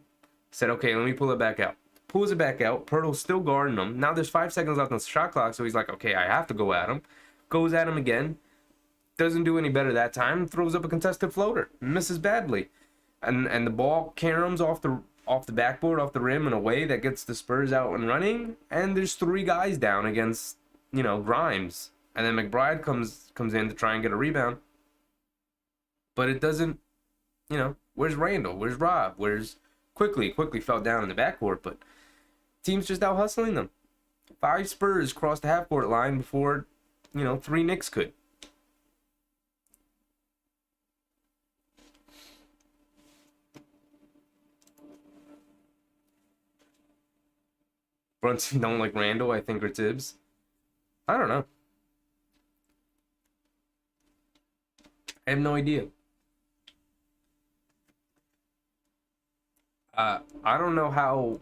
Said, okay, let me pull it back out. Pulls it back out. Pirtle's still guarding him. Now there's 5 seconds left on the shot clock, so he's like, okay, I have to go at him. Goes at him again. Doesn't do any better that time. Throws up a contested floater. Misses badly. And the ball caroms off the off the backboard, off the rim, in a way that gets the Spurs out and running. And there's 3 guys down against, Grimes. And then McBride comes in to try and get a rebound. But it doesn't, where's Randall? Where's Rob? Where's Quickly? Quickly fell down in the backcourt, but team's just out hustling them. 5 Spurs crossed the half-court line before, 3 Knicks could. Brunson don't like Randall, I think, or Tibbs. I don't know. I have no idea. I don't know how.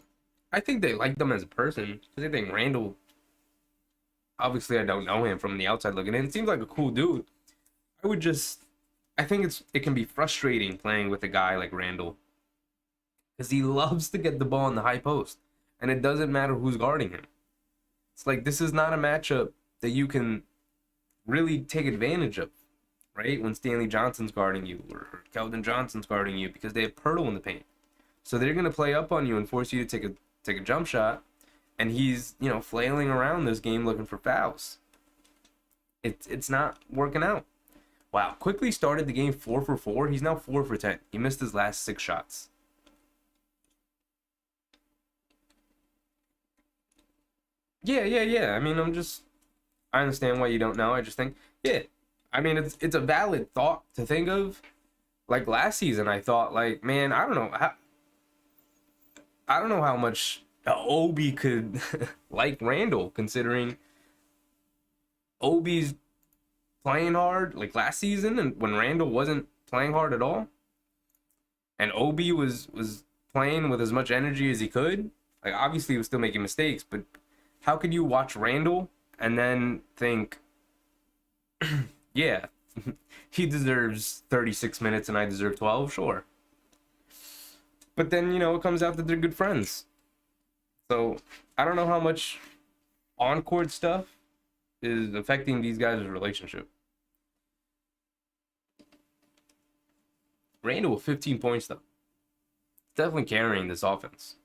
I think they like them as a person. I think Randall. Obviously, I don't know him from the outside looking in. Seems like a cool dude. I think it can be frustrating playing with a guy like Randall, because he loves to get the ball in the high post, and it doesn't matter who's guarding him. It's like, this is not a matchup that you can really take advantage of, right? When Stanley Johnson's guarding you or Keldon Johnson's guarding you, because they have Pirtle in the paint. So they're gonna play up on you and force you to take a jump shot, and he's, flailing around this game looking for fouls. It's not working out. Wow, Quickly started the game 4 for 4. He's now 4 for 10. He missed his last 6 shots. Yeah. I mean, I understand why you don't know. I just think, yeah. I mean, it's a valid thought to think of. Like last season, I thought, like, man, I don't know how much Obi could like Randall, considering Obi's playing hard like last season, and when Randall wasn't playing hard at all, and Obi was playing with as much energy as he could. Like, obviously he was still making mistakes, but how could you watch Randall and then think, yeah, he deserves 36 minutes and I deserve 12? Sure. But then, it comes out that they're good friends. So I don't know how much on-court stuff is affecting these guys' relationship. Randall with 15 points, though. Definitely carrying this offense.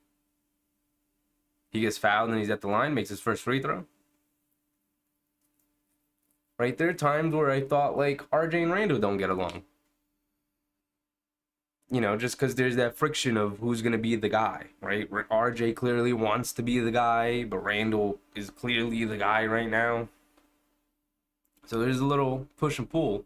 He gets fouled and he's at the line, makes his first free throw. Right, there are times where I thought, like, RJ and Randall don't get along. Just because there's that friction of who's going to be the guy, right? RJ clearly wants to be the guy, but Randall is clearly the guy right now. So there's a little push and pull.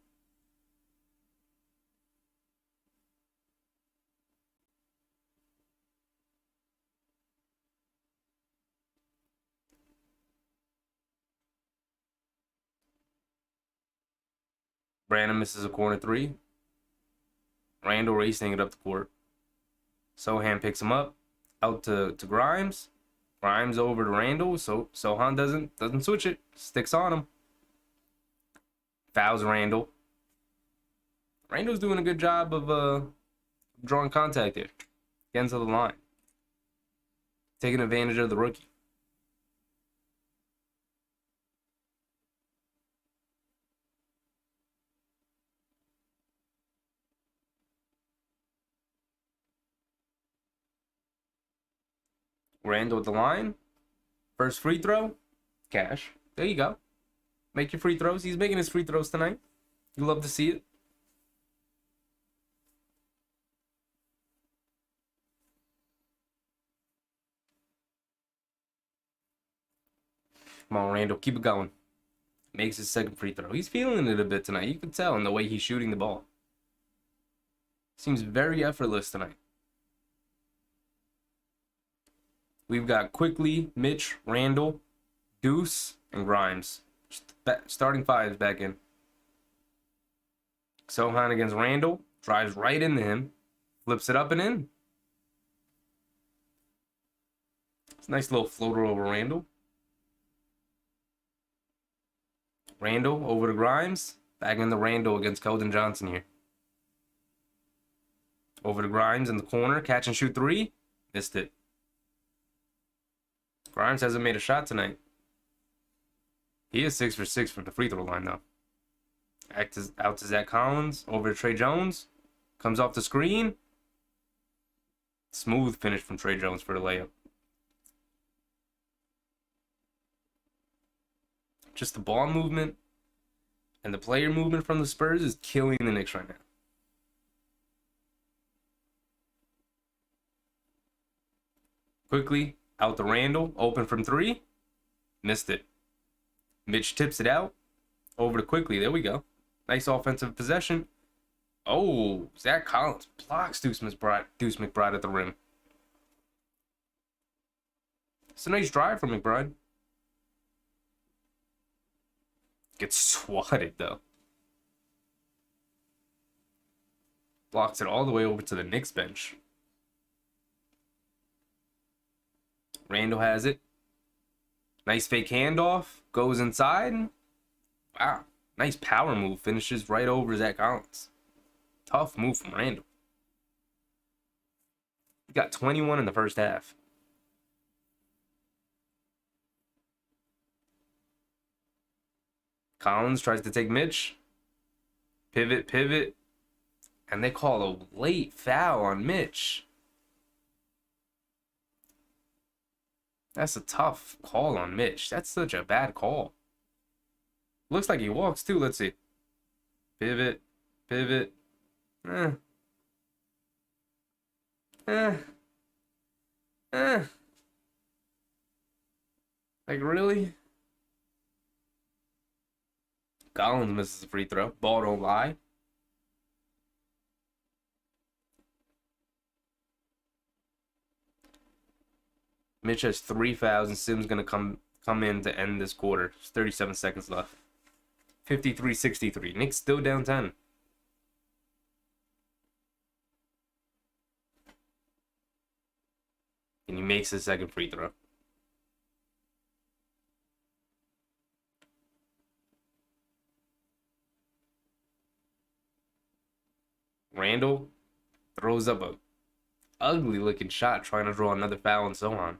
Brandon misses a corner 3. Randall racing it up the court. Sohan picks him up. Out to Grimes. Grimes over to Randall. So Sohan doesn't switch it. Sticks on him. Fouls Randall. Randall's doing a good job of drawing contact here. Getting to the line. Taking advantage of the rookie. Randall at the line. First free throw. Cash. There you go. Make your free throws. He's making his free throws tonight. You love to see it. Come on, Randall. Keep it going. Makes his second free throw. He's feeling it a bit tonight. You can tell in the way he's shooting the ball. Seems very effortless tonight. We've got Quickly, Mitch, Randall, Deuce, and Grimes. Starting 5s back in. Sohan against Randall. Drives right into him. Flips it up and in. It's a nice little floater over Randall. Randall over to Grimes. Back in the Randall against Keldon Johnson here. Over to Grimes in the corner. Catch and shoot 3. Missed it. Grimes hasn't made a shot tonight. He is 6 for 6 from the free throw line, though. Out to Zach Collins. Over to Trey Jones. Comes off the screen. Smooth finish from Trey Jones for the layup. Just the ball movement and the player movement from the Spurs is killing the Knicks right now. Quickly, out to Randall, open from three. Missed it. Mitch tips it out. Over to Quickly. There we go. Nice offensive possession. Oh, Zach Collins blocks Deuce McBride at the rim. It's a nice drive from McBride. Gets swatted, though. Blocks it all the way over to the Knicks bench. Randall has it. Nice fake handoff. Goes inside. Wow. Nice power move. Finishes right over Zach Collins. Tough move from Randall. He got 21 in the first half. Collins tries to take Mitch. Pivot. And they call a late foul on Mitch. That's a tough call on Mitch. That's such a bad call. Looks like he walks too. Let's see. Pivot. Like, really? Collins misses a free throw. Ball don't lie. Mitch has 3 fouls, and Sim's going to come in to end this quarter. There's 37 seconds left. 53-63. Knicks still down 10. And he makes his second free throw. Randall throws up a ugly looking shot trying to draw another foul and so on.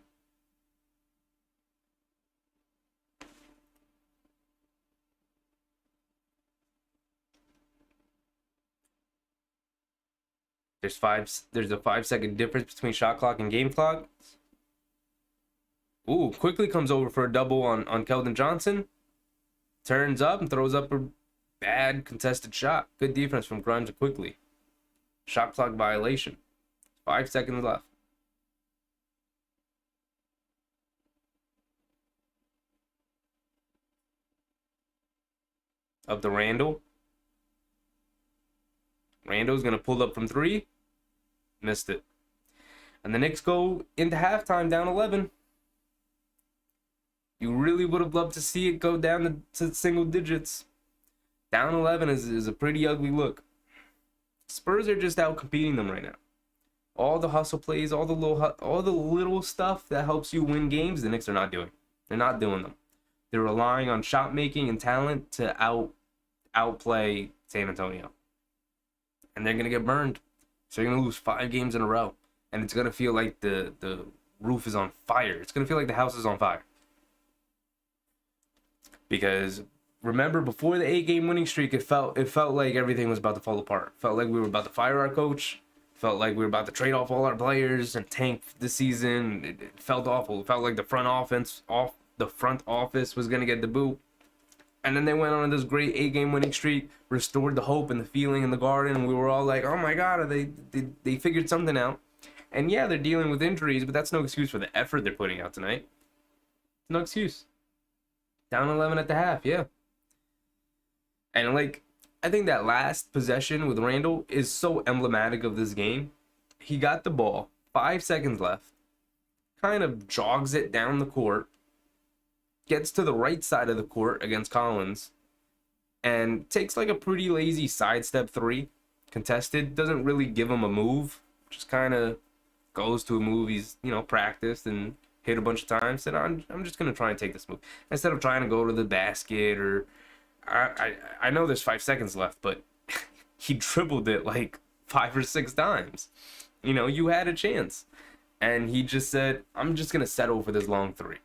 There's a 5-second difference between shot clock and game clock. Ooh, quickly comes over for a double on Keldon Johnson. Turns up and throws up a bad contested shot. Good defense from Grimes quickly. Shot clock violation. 5 seconds left. Up to Randall. Randall's going to pull up from 3. Missed it. And the Knicks go into halftime down 11. You really would have loved to see it go down to single digits. Down 11 is a pretty ugly look. Spurs are just out competing them right now. All the hustle plays, all the little stuff that helps you win games, the Knicks are not doing. They're not doing them. They're relying on shot making and talent to outplay San Antonio. And they're going to get burned. So you're going to lose 5 games in a row. And it's going to feel like the roof is on fire. It's going to feel like the house is on fire. Because remember, before the 8-game winning streak, it felt like everything was about to fall apart. It felt like we were about to fire our coach. It felt like we were about to trade off all our players and tank this season. It felt awful. It felt like the front office was going to get the boot. And then they went on this great 8-game winning streak, restored the hope and the feeling in the Garden, and we were all like, oh my God, they figured something out. And yeah, they're dealing with injuries, but that's no excuse for the effort they're putting out tonight. No excuse. Down 11 at the half, yeah. And I think that last possession with Randall is so emblematic of this game. He got the ball, 5 seconds left, kind of jogs it down the court, gets to the right side of the court against Collins, and takes a pretty lazy sidestep 3, contested. Doesn't really give him a move, just kind of goes to a move he's practiced and hit a bunch of times. Said I'm just gonna try and take this move instead of trying to go to the basket or I know there's 5 seconds left, but he dribbled it 5 or 6 times. You had a chance, and he just said, I'm just gonna settle for this long 3.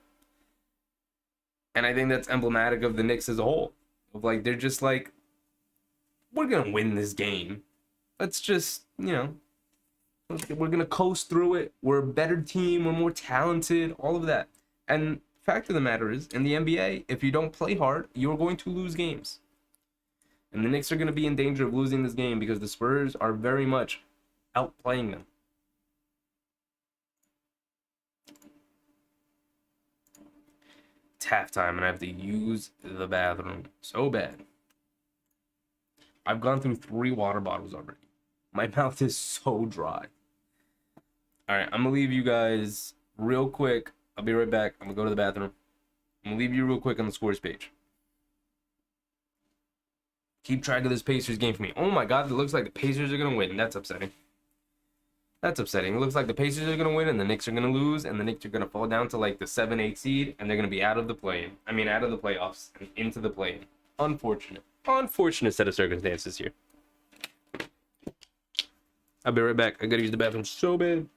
And I think that's emblematic of the Knicks as a whole. Of they're just we're gonna win this game. Let's just, We're gonna coast through it. We're a better team. We're more talented. All of that. And fact of the matter is, in the NBA, if you don't play hard, you're going to lose games. And the Knicks are gonna be in danger of losing this game because the Spurs are very much outplaying them. It's halftime and I have to use the bathroom so bad. I've gone through 3 water bottles already. My mouth is so dry. Alright, I'm gonna leave you guys real quick. I'll be right back. I'm gonna go to the bathroom. I'm gonna leave you real quick on the scores page. Keep track of this Pacers game for me. Oh my god, it looks like the Pacers are gonna win. That's upsetting. That's upsetting. It looks like the Pacers are gonna win and the Knicks are gonna lose, and the Knicks are gonna fall down to like the 7-8 seed, and they're gonna be out of the play-in. I mean, out of the playoffs and into the play-in. Unfortunate. Unfortunate set of circumstances here. I'll be right back. I gotta use the bathroom so bad.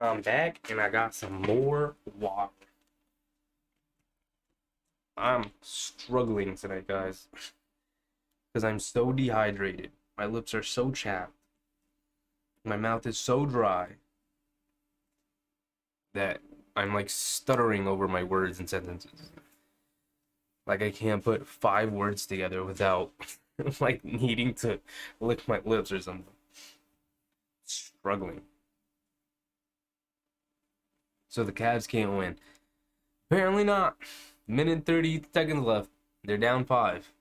I'm back and I got some more water. I'm struggling tonight, guys, because I'm so dehydrated. My lips are so chapped. My mouth is so dry that I'm like stuttering over my words and sentences. Like I can't put 5 words together without like needing to lick my lips or something. Struggling. So the Cavs can't win. Apparently not. Minute 30 seconds left. They're down 5.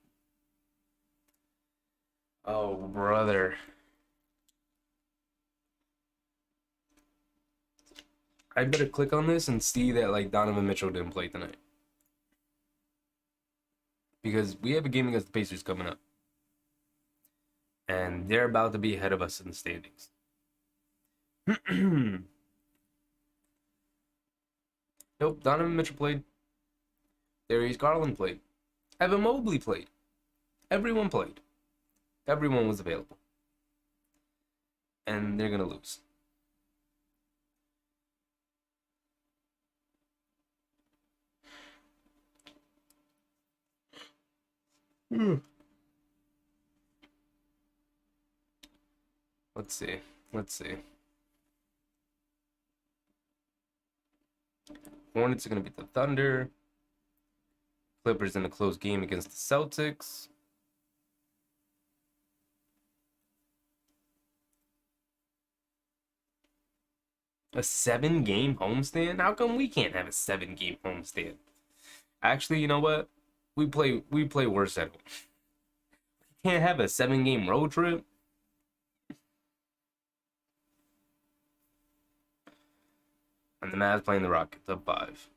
Oh, brother. I better click on this and see that like Donovan Mitchell didn't play tonight. because we have a game against the Pacers coming up, and they're about to be ahead of us in the standings. Nope, Donovan Mitchell played. Darius Garland played. Evan Mobley played. Everyone played. Everyone was available. And they're going to lose. Let's see. Hornets are going to beat the Thunder. Clippers in a close game against the Celtics. A 7-game homestand? How come we can't have a 7-game homestand? Actually, you know what? We play worse at home. We can't have a 7-game road trip. And the Mavs playing the Rockets up 5.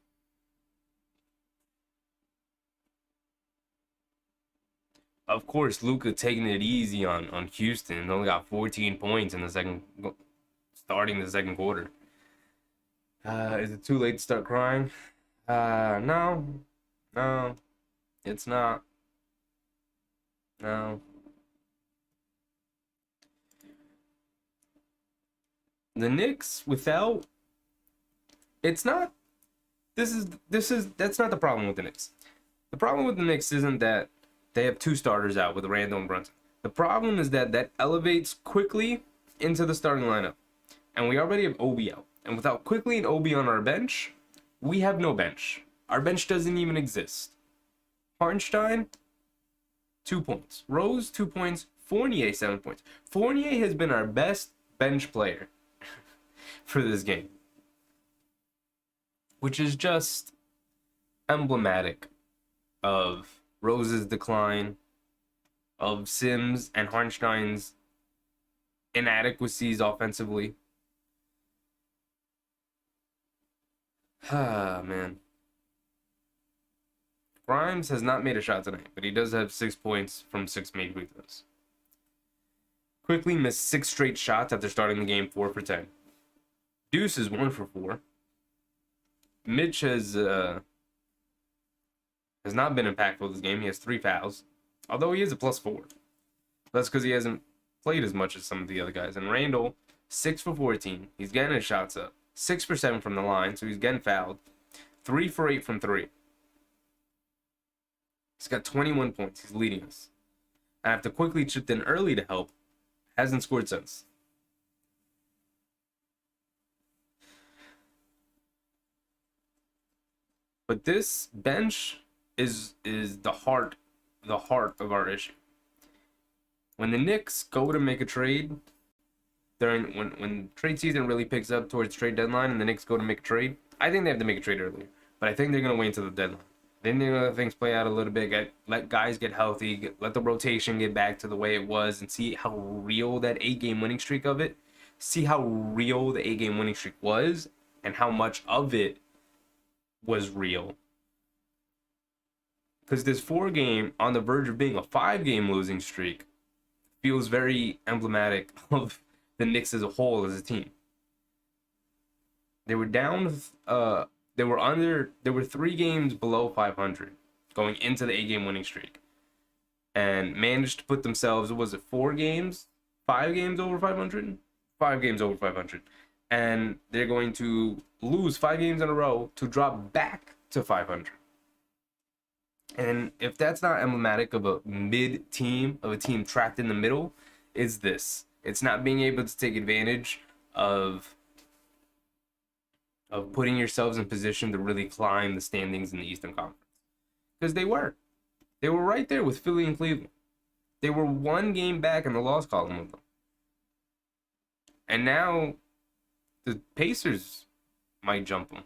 Of course, Luka taking it easy on Houston. Only got 14 points in the starting the second quarter. Is it too late to start crying? No, it's not. No. The Knicks without. It's not. That's not the problem with the Knicks. The problem with the Knicks isn't that they have 2 starters out with Randle and Brunson. The problem is that elevates quickly into the starting lineup. And we already have Obi out. And without Quickly and Obi on our bench, we have no bench. Our bench doesn't even exist. Hartenstein, 2 points. Rose, 2 points. Fournier, 7 points. Fournier has been our best bench player for this game. Which is just emblematic of Rose's decline, of Sims and Hartenstein's inadequacies offensively. Ah, man. Grimes has not made a shot tonight, but he does have 6 points from 6 made free throws. Quickly missed 6 straight shots after starting the game 4 for 10. Deuce is 1 for 4. Mitch has not been impactful this game. He has 3 fouls, although he is a +4. That's because he hasn't played as much as some of the other guys. And Randle, 6 for 14. He's getting his shots up. 6 for 7 from the line, so he's getting fouled. 3 for 8 from 3. He's got 21 points. He's leading us. And after Quickly chipped in early to help, hasn't scored since. But this bench is the heart of our issue. When the Knicks go to make a trade, when trade season really picks up towards trade deadline and the Knicks go to make a trade, I think they have to make a trade earlier. But I think they're gonna wait until the deadline. Then they're gonna let things play out a little bit, let guys get healthy, let the rotation get back to the way it was, and see how real that 8-game winning streak of it. See how real the 8-game winning streak was, and how much of it was real. Because this 4-game on the verge of being a 5-game losing streak feels very emblematic of the Knicks as a whole as a team. They were down. There were 3 games below 500 going into the 8-game winning streak, and managed to put themselves. Was it 4 games? 5 games over 500? 5 games over 500, and they're going to lose 5 games in a row to drop back to 500. And if that's not emblematic of a mid-team, of a team trapped in the middle, is this. It's not being able to take advantage of putting yourselves in position to really climb the standings in the Eastern Conference. Because they were. They were right there with Philly and Cleveland. They were 1 game back in the loss column of them. And now the Pacers might jump them.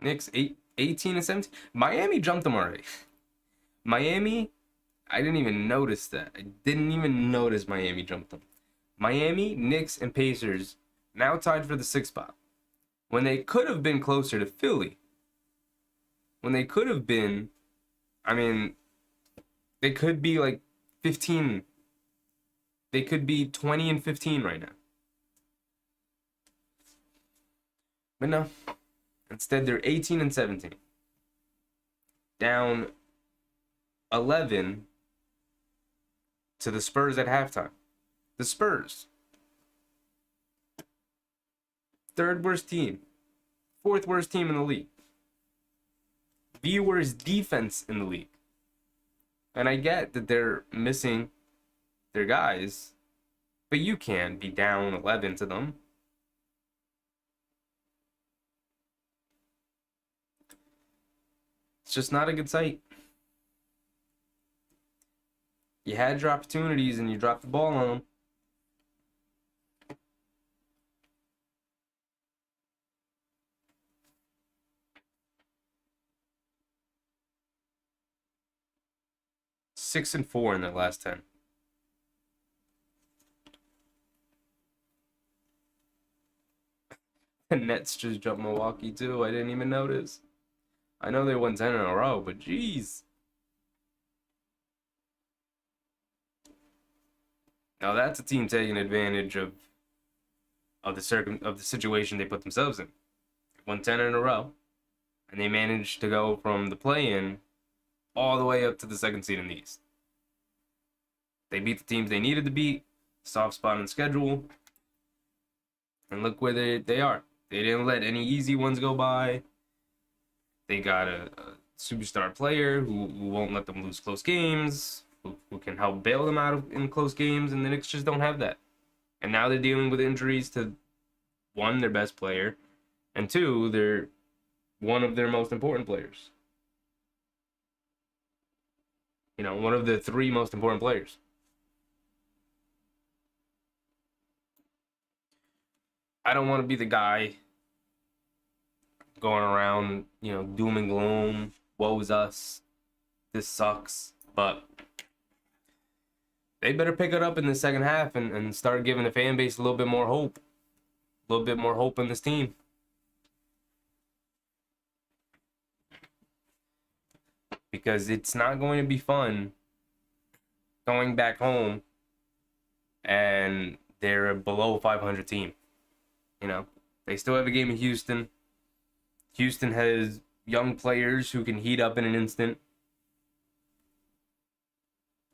Knicks 18 and 17. Miami jumped them already. Miami, I didn't even notice that. I didn't even notice Miami jumped them. Miami, Knicks, and Pacers now tied for the sixth spot. When they could have been closer to Philly. When they could have been, I mean, they could be like 15. They could be 20 and 15 right now. But no. Instead, they're 18 and 17. Down 11 to the Spurs at halftime. The Spurs. Third worst team. Fourth worst team in the league. The worst defense in the league. And I get that they're missing their guys, but you can't be down 11 to them. It's just not a good sight. You had your opportunities and you dropped the ball on them. Six and 4 in their last 10. The Nets just jumped Milwaukee too. I didn't even notice. I know they won 10 in a row, but jeez. Now that's a team taking advantage of the situation they put themselves in. They won 10 in a row, and they managed to go from the play-in all the way up to the second seed in the East. They beat the teams they needed to beat, soft spot on the schedule, and look where they are. They didn't let any easy ones go by. They got a superstar player who won't let them lose close games, who can help bail them out in close games, and the Knicks just don't have that. And now they're dealing with injuries to, one, their best player, and two, they're one of their most important players. You know, one of the three most important players. I don't want to be the guy going around, you know, doom and gloom, woe is us, this sucks, but they better pick it up in the second half and start giving the fan base a little bit more hope. A little bit more hope in this team. Because it's not going to be fun going back home and they're a below 500 team. You know, they still have a game in Houston. Houston has young players who can heat up in an instant.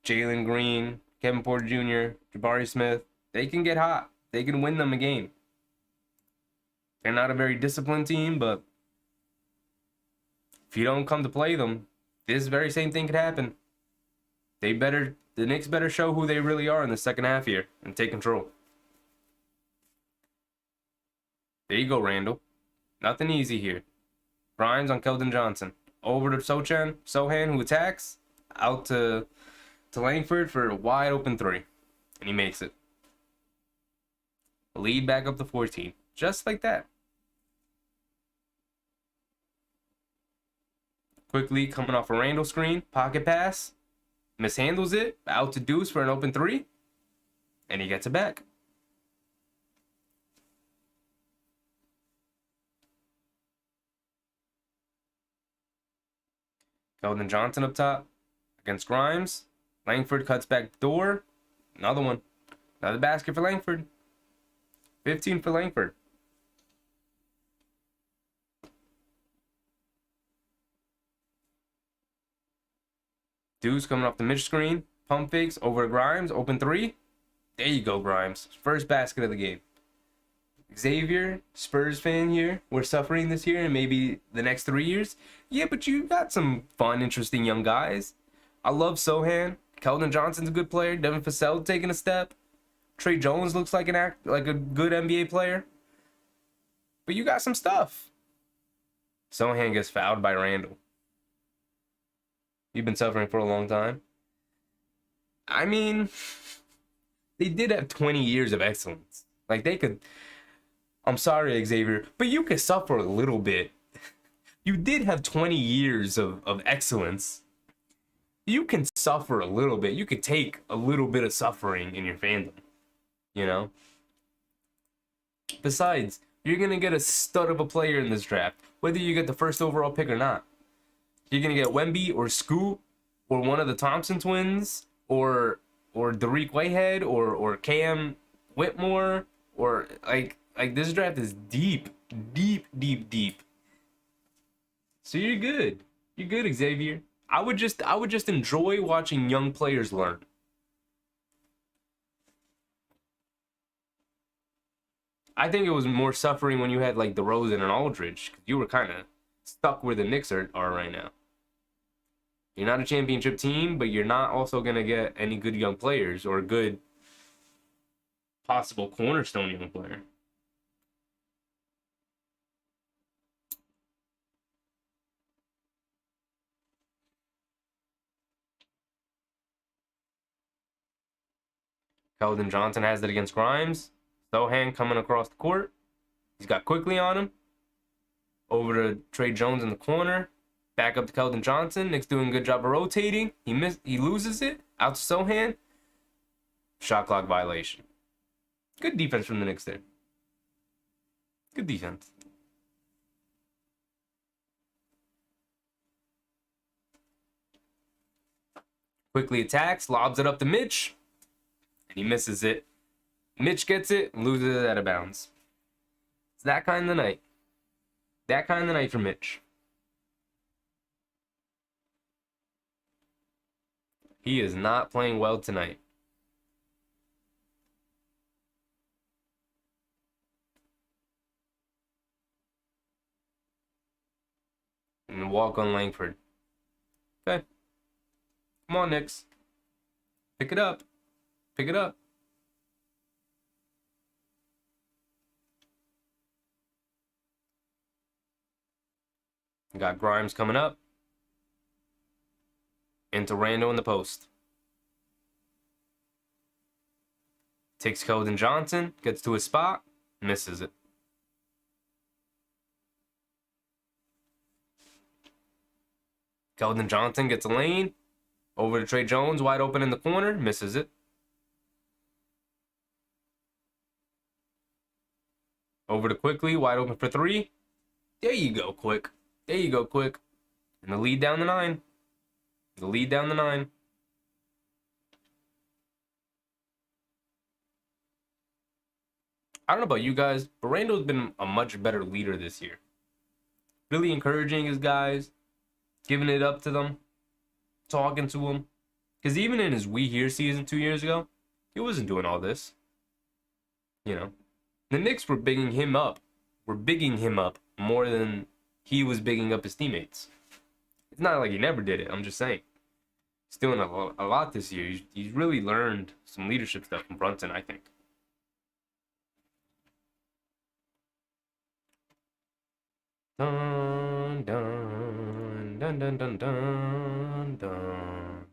Jalen Green, Kevin Porter Jr., Jabari Smith, they can get hot. They can win them a game. They're not a very disciplined team, but if you don't come to play them, this very same thing could happen. The Knicks better show who they really are in the second half here and take control. There you go, Randall. Nothing easy here. Grimes on Keldon Johnson. Over to Sohan, who attacks. Out to Langford for a wide open three. And he makes it. Lead back up to 14. Just like that. Quickly coming off a Randall screen. Pocket pass. Mishandles it. Out to Deuce for an open three. And he gets it back. Keldon Johnson up top against Grimes. Langford cuts back the door. Another one. Another basket for Langford. 15 for Langford. Deuce coming off the mid screen. Pump fakes over to Grimes. Open three. There you go, Grimes. First basket of the game. Xavier, Spurs fan here. We're suffering this year and maybe the next 3 years. Yeah, but you got some fun, interesting young guys. I love Sohan. Keldon Johnson's a good player. Devin Vassell taking a step. Trey Jones looks like a good NBA player. But you got some stuff. Sohan gets fouled by Randall. You've been suffering for a long time. I mean, they did have 20 years of excellence. Like, they could... I'm sorry, Xavier, but you could suffer a little bit. You did have 20 years of excellence. You can suffer a little bit. You could take a little bit of suffering in your fandom. you know? Besides, you're going to get a stud of a player in this draft, whether you get the first overall pick or not. You're going to get Wemby or Scoot or one of the Thompson twins or Derek Whitehead or Cam Whitmore or like this draft is deep, deep, deep, deep. So you're good. You're good, Xavier. I would just enjoy watching young players learn. I think it was more suffering when you had like DeRozan and Aldridge, because you were kind of stuck where the Knicks are right now. You're not a championship team, but you're not also gonna get any good young players or a good possible cornerstone young player. Keldon Johnson has it against Grimes. Sohan coming across the court. He's got Quickly on him. Over to Trey Jones in the corner. Back up to Keldon Johnson. Knicks doing a good job of rotating. He loses it. Out to Sohan. Shot clock violation. Good defense from the Knicks there. Good defense. Quickly attacks. Lobs it up to Mitch. And he misses it. Mitch gets it. Loses it out of bounds. It's that kind of night. That kind of night for Mitch. He is not playing well tonight. And walk on Langford. Okay. Come on, Knicks. Pick it up. Pick it up. You got Grimes coming up. Into Rando in the post. Takes Keldon Johnson. Gets to his spot. Misses it. Keldon Johnson gets a lane. Over to Trey Jones. Wide open in the corner. Misses it. Over to Quickly. Wide open for three. There you go, Quick. There you go, Quick. And the lead down the 9. The lead down the 9. I don't know about you guys, but Randall's been a much better leader this year. Really encouraging his guys, giving it up to them, talking to them. Because even in his We Here season 2 years ago, he wasn't doing all this. You know, the Knicks were bigging him up. Were bigging him up more than he was bigging up his teammates. It's not like he never did it. I'm just saying. He's doing a lot this year. He's really learned some leadership stuff from Brunson, I think. Dun, dun, dun, dun, dun, dun, dun.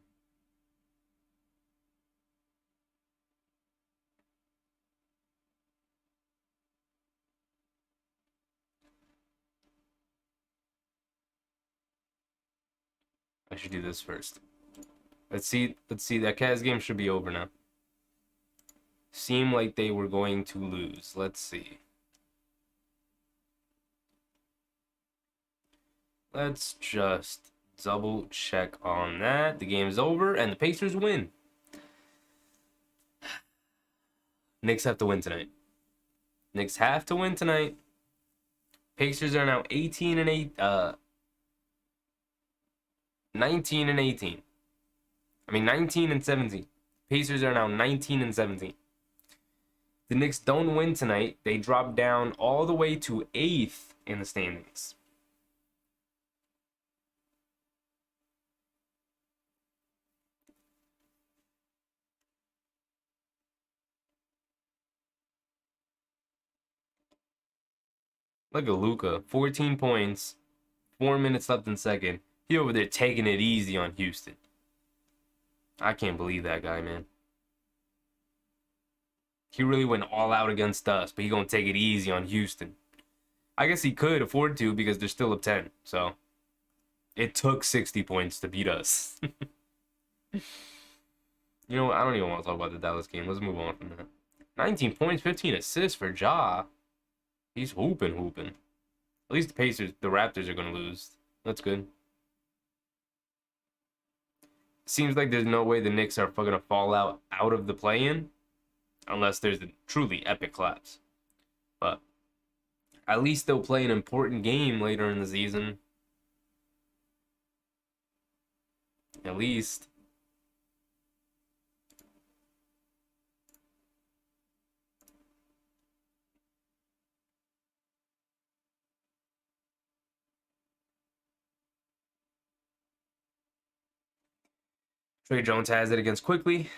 I should do this first. Let's see. That Cavs game should be over now. Seemed like they were going to lose. Let's see. Let's just double check on that. The game's over and the Pacers win. Knicks have to win tonight. Knicks have to win tonight. Pacers are now 18 and 8. 19 and 18. 19 and 17. Pacers are now 19 and 17. The Knicks don't win tonight. They drop down all the way to 8th in the standings. Look at Luka. 14 points. 4 minutes left in second. He over there taking it easy on Houston. I can't believe that guy, man. He really went all out against us, but he gonna take it easy on Houston. I guess he could afford to because they're still up 10. So it took 60 points to beat us. You know what? I don't even want to talk about the Dallas game. Let's move on from that. 19 points, 15 assists for Ja. He's hooping. At least the Raptors are going to lose. That's good. Seems like there's no way the Knicks are going to fall out of the play-in unless there's a truly epic collapse. But at least they'll play an important game later in the season. At least. Trey Jones has it against Quickly.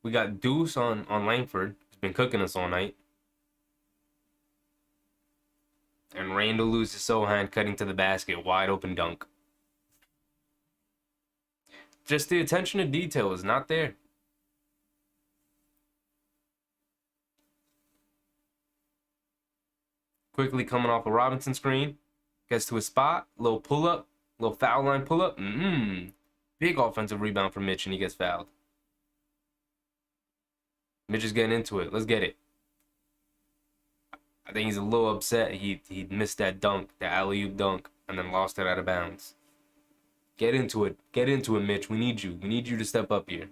We got Deuce on Langford. He's been cooking us all night. And Randall loses Sohan cutting to the basket. Wide open dunk. Just the attention to detail is not there. Quickly coming off a Robinson screen. Gets to his spot. Little pull up. Little foul line pull up. Big offensive rebound for Mitch, and he gets fouled. Mitch is getting into it. Let's get it. I think he's a little upset. He missed that dunk, the alley-oop dunk, and then lost it out of bounds. Get into it. Get into it, Mitch. We need you. We need you to step up here.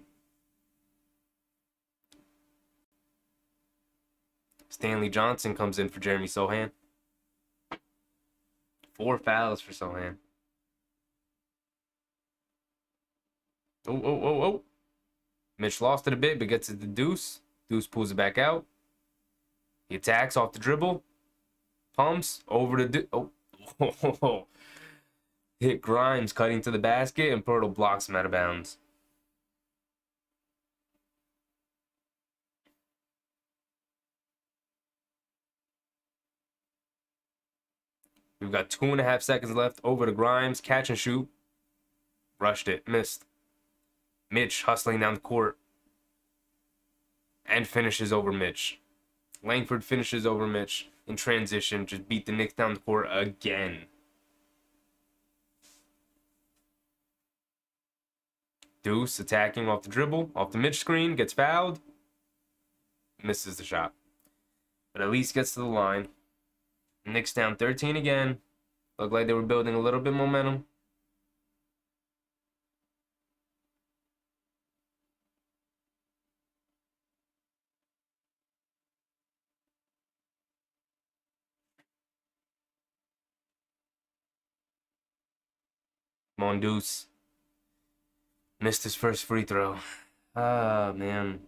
Stanley Johnson comes in for Jeremy Sohan. 4 fouls for Sohan. Oh. Mitch lost it a bit, but gets it to Deuce. Deuce pulls it back out. He attacks off the dribble. Pumps over to Oh. Hit Grimes cutting to the basket, and Pirtle blocks him out of bounds. We've got 2.5 seconds left. Over to Grimes. Catch and shoot. Rushed it. Missed. Mitch hustling down the court. And finishes over Mitch. Langford finishes over Mitch in transition. Just beat the Knicks down the court again. Deuce attacking off the dribble. Off the Mitch screen. Gets fouled. Misses the shot. But at least gets to the line. Knicks down 13 again. Looked like they were building a little bit momentum. Come on, Deuce. Missed his first free throw. Ah, man.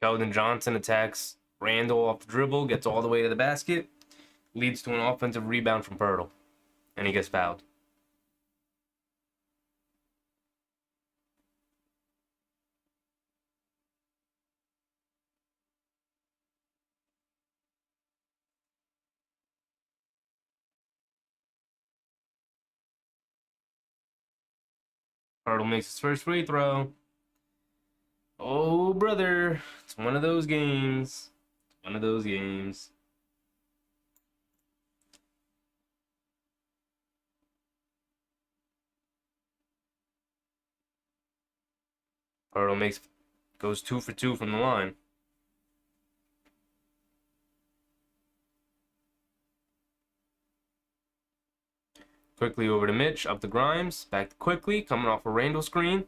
Keldon Johnson attacks Randall off the dribble, gets all the way to the basket, leads to an offensive rebound from Pirtle, and he gets fouled. Pirtle makes his first free throw. Oh, brother. It's one of those games. One of those games. Pirtle goes 2 for 2 from the line. Quickly over to Mitch, up to Grimes, back to Quickly, coming off a Randall screen.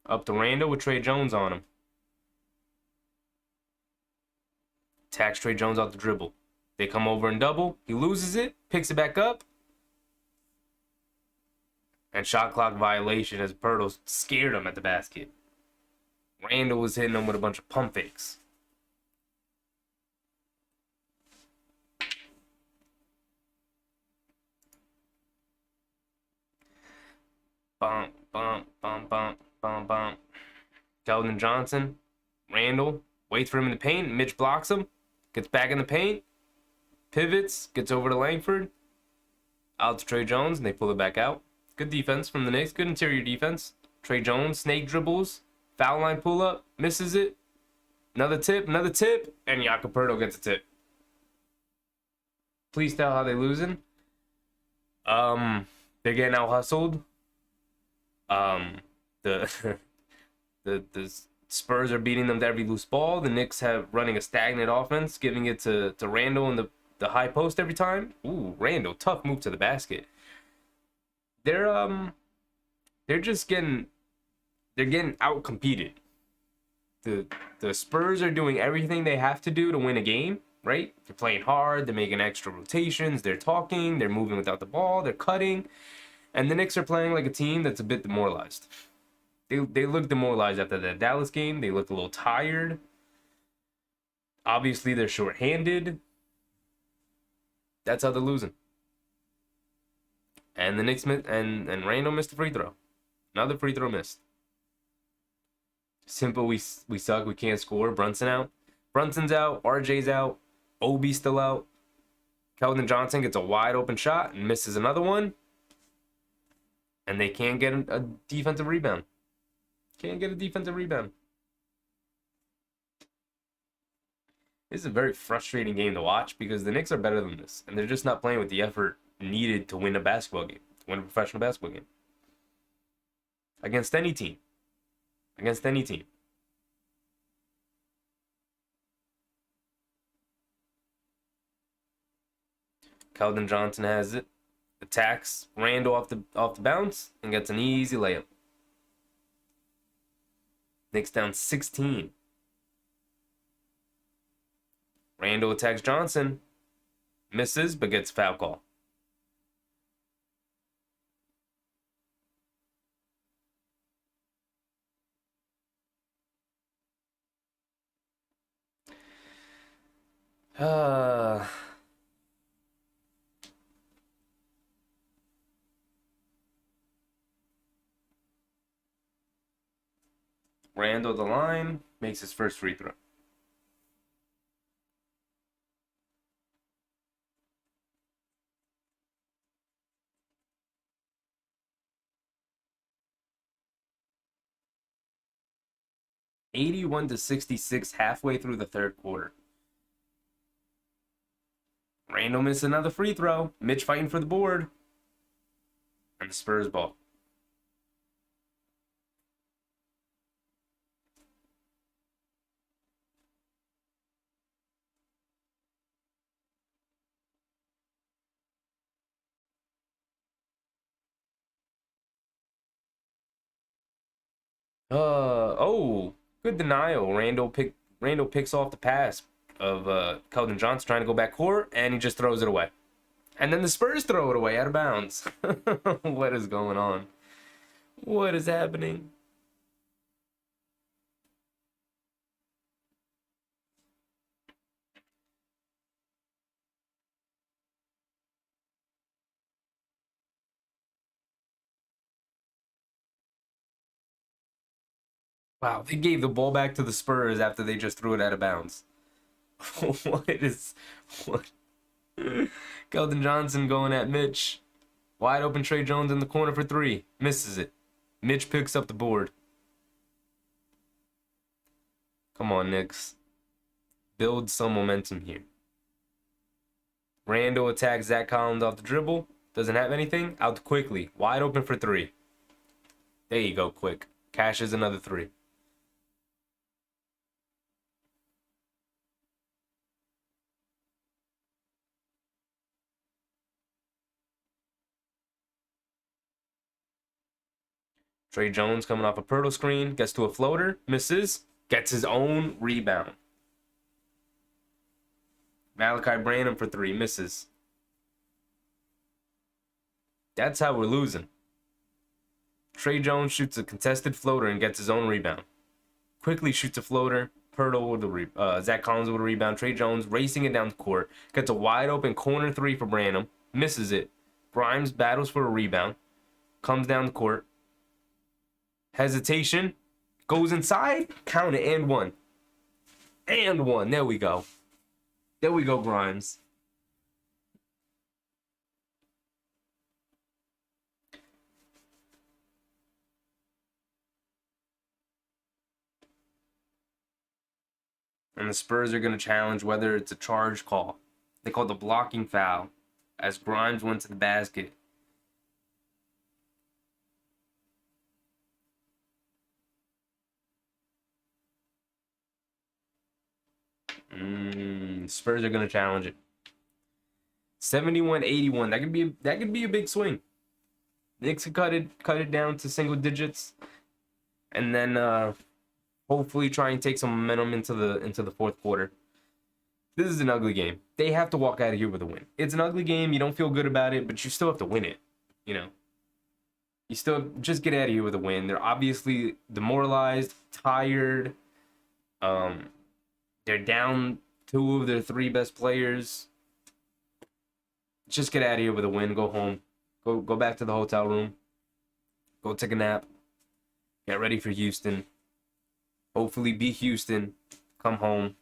Up to Randall with Trey Jones on him. Attacks Trey Jones out the dribble. They come over and double. He loses it, picks it back up. And shot clock violation as Pirtle scared him at the basket. Randall was hitting him with a bunch of pump fakes. Bump. Keldon Johnson, Randall, waits for him in the paint. Mitch blocks him, gets back in the paint, pivots, gets over to Langford, out to Trey Jones, and they pull it back out. Good defense from the Knicks. Good interior defense. Trey Jones, snake dribbles, foul line pull up, misses it. Another tip, and Jakob gets a tip. Please tell how they losing. They're getting out hustled. The the Spurs are beating them to every loose ball. The Knicks have running a stagnant offense, giving it to Randall in the high post every time. Ooh, Randall, tough move to the basket. They're just getting out competed. The Spurs are doing everything they have to do to win a game, right? They're playing hard, they're making extra rotations, they're talking, they're moving without the ball, they're cutting. And the Knicks are playing like a team that's a bit demoralized. They look demoralized after that Dallas game. They look a little tired. Obviously, they're shorthanded. That's how they're losing. And the Knicks and Randall missed a free throw. Another free throw missed. Simple, we suck, we can't score. Brunson out. Brunson's out. RJ's out. Obi's still out. Keldon Johnson gets a wide open shot and misses another one. And they can't get a defensive rebound. Can't get a defensive rebound. This is a very frustrating game to watch because the Knicks are better than this. And they're just not playing with the effort needed to win a basketball game. To win a professional basketball game. Against any team. Against any team. Keldon Johnson has it. Attacks Randall off the bounce and gets an easy layup. Knicks down 16. Randall attacks Johnson. Misses, but gets foul call. Randall the line makes his first free throw. $81-66 halfway through the third quarter. Randall missed another free throw. Mitch fighting for the board. And the Spurs ball. Good denial. Randall picks off the pass of Keldon Johnson trying to go back court, and he just throws it away. And then the Spurs throw it away out of bounds. What is going on? What is happening? Wow, they gave the ball back to the Spurs after they just threw it out of bounds. What? Keldon Johnson going at Mitch. Wide open Trey Jones in the corner for three. Misses it. Mitch picks up the board. Come on, Knicks. Build some momentum here. Randall attacks Zach Collins off the dribble. Doesn't have anything. Out quickly. Wide open for three. There you go, quick. Cashes another three. Trey Jones coming off a Pirtle screen. Gets to a floater. Misses. Gets his own rebound. Malachi Branham for three. Misses. That's how we're losing. Trey Jones shoots a contested floater and gets his own rebound. Quickly shoots a floater. Pirtle with the Zach Collins with a rebound. Trey Jones racing it down the court. Gets a wide open corner three for Branham. Misses it. Grimes battles for a rebound. Comes down the court. Hesitation. Goes inside. Count it. And one. And one. There we go. There we go, Grimes. And the Spurs are going to challenge whether it's a charge call. They called the blocking foul as Grimes went to the basket. Spurs are going to challenge it. 71-81. That could be a big swing. Knicks could cut it down to single digits, and then hopefully try and take some momentum into the fourth quarter. This is an ugly game. They have to walk out of here with a win. It's an ugly game. You don't feel good about it, but you still have to win it. You know, you still just get out of here with a win. They're obviously demoralized, tired. They're down two of their three best players. Just get out of here with a win. Go home. Go back to the hotel room. Go take a nap. Get ready for Houston. Hopefully beat Houston. Come home.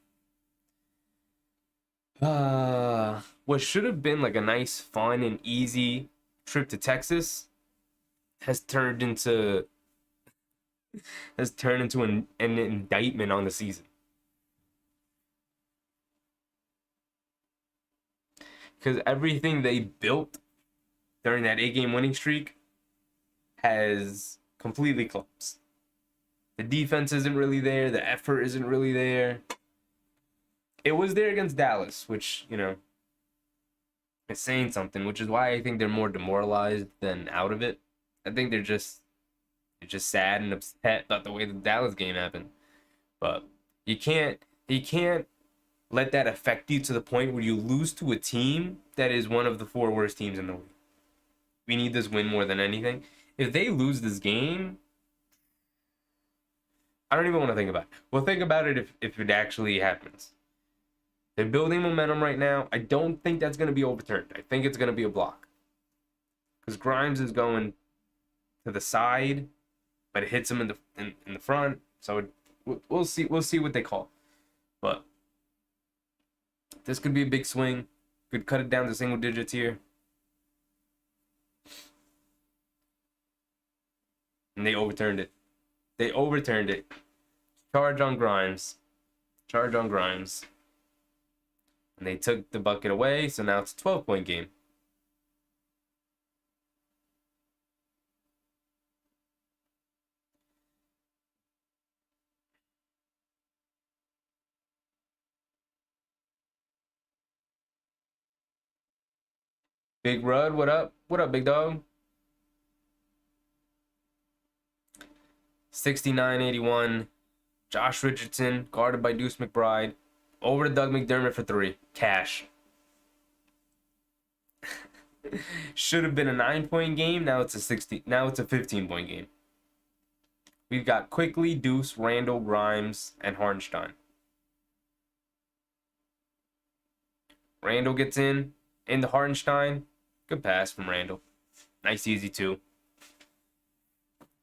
What should have been like a nice, fun, and easy trip to Texas has turned into an indictment on the season. Because everything they built during that 8-game winning streak has completely collapsed. The defense isn't really there. The effort isn't really there. It was there against Dallas, which, you know, is saying something, which is why I think they're more demoralized than out of it. I think they're just sad and upset about the way the Dallas game happened. But you can't let that affect you to the point where you lose to a team that is one of the 4 worst teams in the league. We need this win more than anything. If they lose this game, I don't even want to think about it. We'll think about it if it actually happens. They're building momentum right now. I don't think that's going to be overturned. I think it's going to be a block. Because Grimes is going to the side, but it hits him in the front. So we'll see what they call. But this could be a big swing. Could cut it down to single digits here. And they overturned it. They overturned it. Charge on Grimes. Charge on Grimes. And they took the bucket away, so now it's a 12-point game. Big Rud, what up? What up, big dog? 69-81. Josh Richardson, guarded by Deuce McBride. Over to Doug McDermott for 3. Cash. Should have been a 9-point game. Now it's a 15-point game. We've got Quickly, Deuce, Randall, Grimes, and Hartenstein. Randall gets into Hartenstein. Good pass from Randall. Nice, easy 2.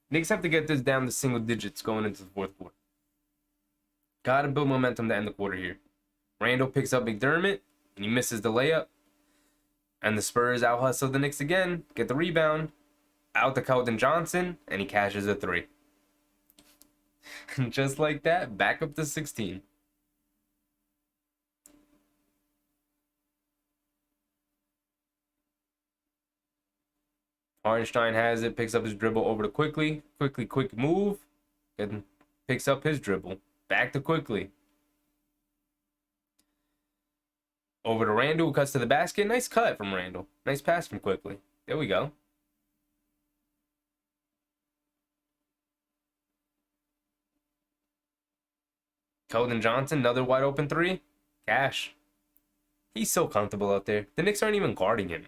Knicks have to get this down to single digits going into the fourth quarter. Gotta build momentum to end the quarter here. Randall picks up McDermott, and he misses the layup. And the Spurs out-hustle the Knicks again, get the rebound. Out to Keldon Johnson, and he cashes a 3. And just like that, back up to 16. Hartenstein has it, picks up his dribble over to Quickly. Quick move. And picks up his dribble. Back to Quickly. Over to Randall, who cuts to the basket. Nice cut from Randall. Nice pass from Quickly. There we go. Keldon Johnson, another wide open 3. Cash. He's so comfortable out there. The Knicks aren't even guarding him.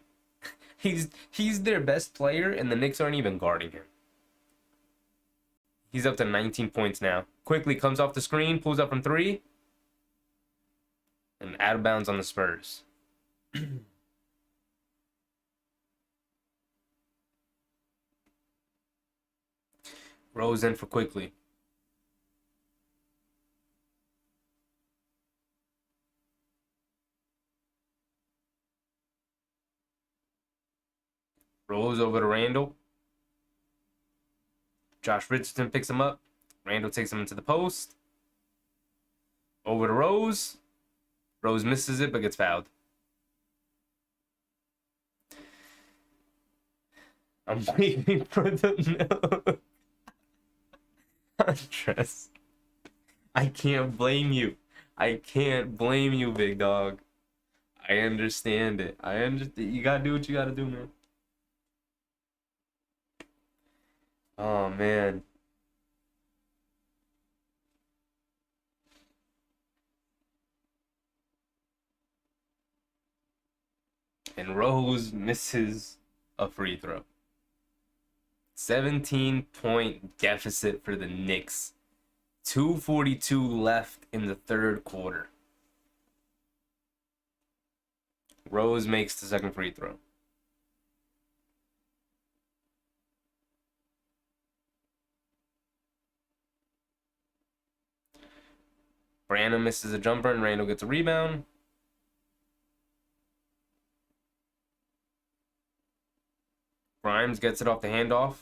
He's their best player, and the Knicks aren't even guarding him. He's up to 19 points now. Quickly comes off the screen, pulls up from 3. And out of bounds on the Spurs. Rose in for Quickly. Rose over to Randall. Josh Richardson picks him up. Randall takes him into the post. Over to Rose. Rose misses it but gets fouled. I'm waiting for the milk. Trust. I can't blame you. I can't blame you, big dog. I understand it. I understand. You gotta do what you gotta do, man. Oh man. And Rose misses a free throw. 17-point deficit for the Knicks. 2:42 left in the third quarter. Rose makes the second free throw. Brandon misses a jumper and Randall gets a rebound. Grimes gets it off the handoff.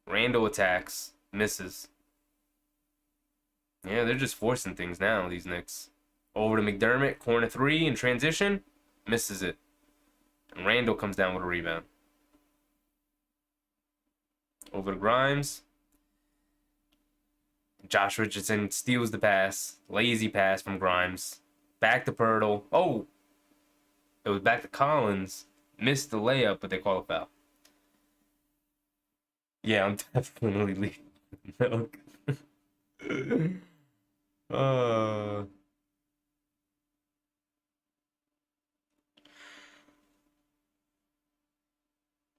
Randall attacks. Misses. Yeah, they're just forcing things now, these Knicks. Over to McDermott. Corner three in transition. Misses it. And Randall comes down with a rebound. Over to Grimes. Josh Richardson steals the pass. Lazy pass from Grimes. Back to Pirtle. Oh! It was back to Collins. Missed the layup, but they call a foul. Yeah, I'm definitely leaving milk. uh,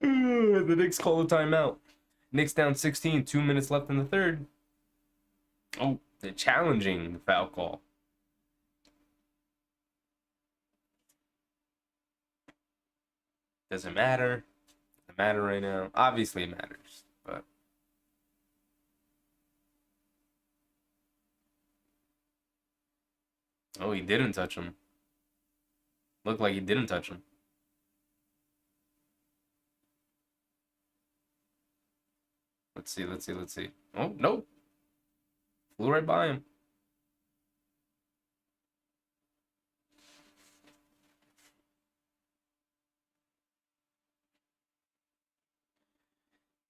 the Knicks call a timeout. Knicks down 16, 2 minutes left in the third. Oh, they're challenging the foul call. Doesn't matter. Doesn't matter right now. Obviously, it matters, but oh, he didn't touch him. Looked like he didn't touch him. Let's see, let's see, let's see. Oh, nope. Flew right by him.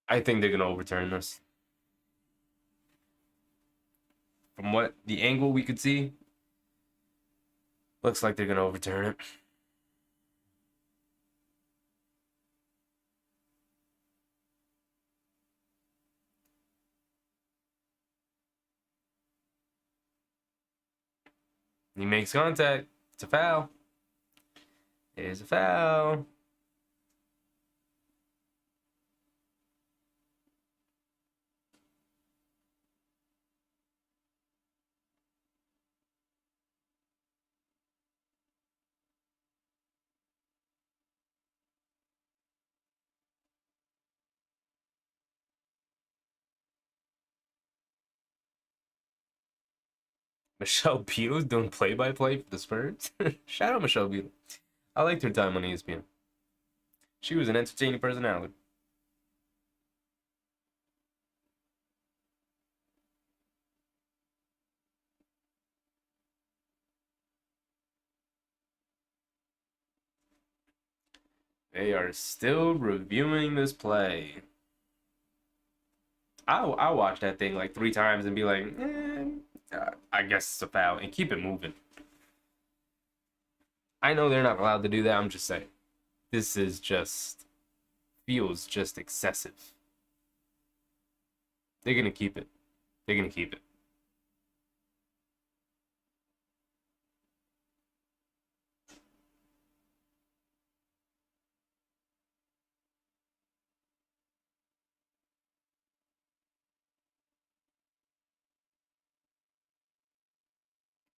I think they're gonna overturn this. From what the angle we could see, looks like they're gonna overturn it. He makes contact. It's a foul. It is a foul. Michelle Beadle's doing play-by-play for the Spurs. Shout out Michelle Beadle. I liked her time on ESPN. She was an entertaining personality. They are still reviewing this play. I'll watch that thing like 3 times and be like, I guess it's a foul, and keep it moving. I know they're not allowed to do that. I'm just saying. This is just feels just excessive. They're gonna keep it. They're gonna keep it.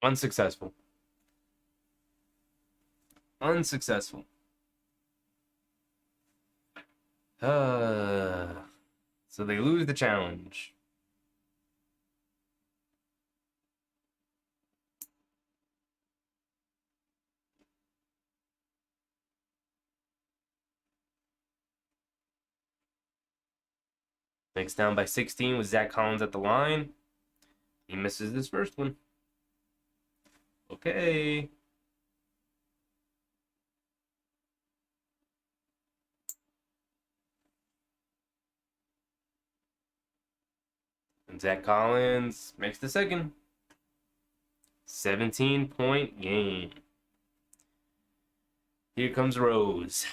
Unsuccessful. Unsuccessful. So they lose the challenge. Knicks down by 16 with Zach Collins at the line. He misses this first one. Okay. And Zach Collins makes the second. 17-point game. Here comes Rose.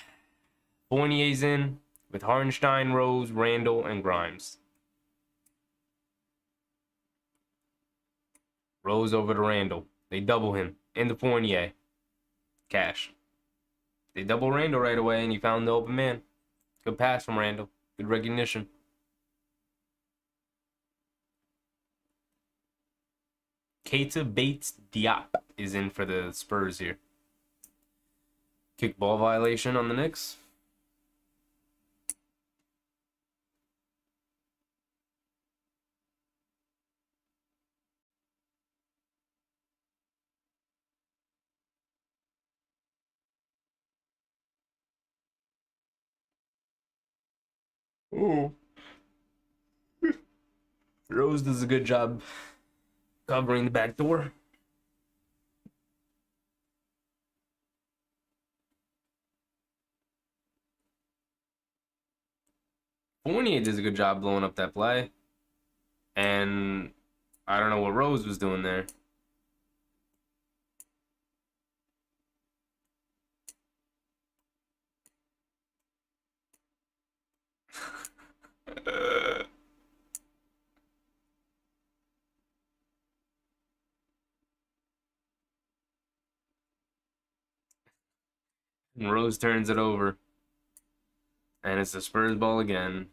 Fournier's in with Hartenstein, Rose, Randall, and Grimes. Rose over to Randall. They double him into Fournier. Cash. They double Randall right away, and he found the open man. Good pass from Randall. Good recognition. Keita Bates Diop is in for the Spurs here. Kickball violation on the Knicks. Oh. Rose does a good job covering the back door. Fournier does a good job blowing up that play. And I don't know what Rose was doing there. And Rose turns it over. And it's the Spurs ball again.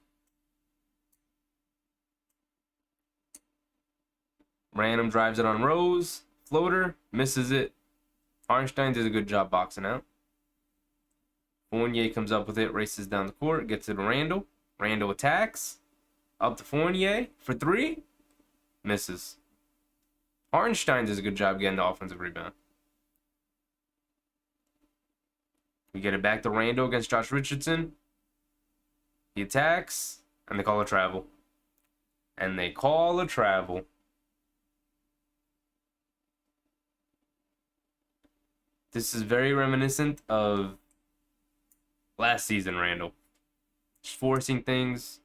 Random drives it on Rose. Floater. Misses it. Arnstein does a good job boxing out. Fournier comes up with it. Races down the court. Gets it to Randall. Randall attacks. Up to Fournier for three. Misses. Arnstein does a good job getting the offensive rebound. We get it back to Randall against Josh Richardson. He attacks, and they call a travel. And they call a travel. This is very reminiscent of last season, Randall. Just forcing things.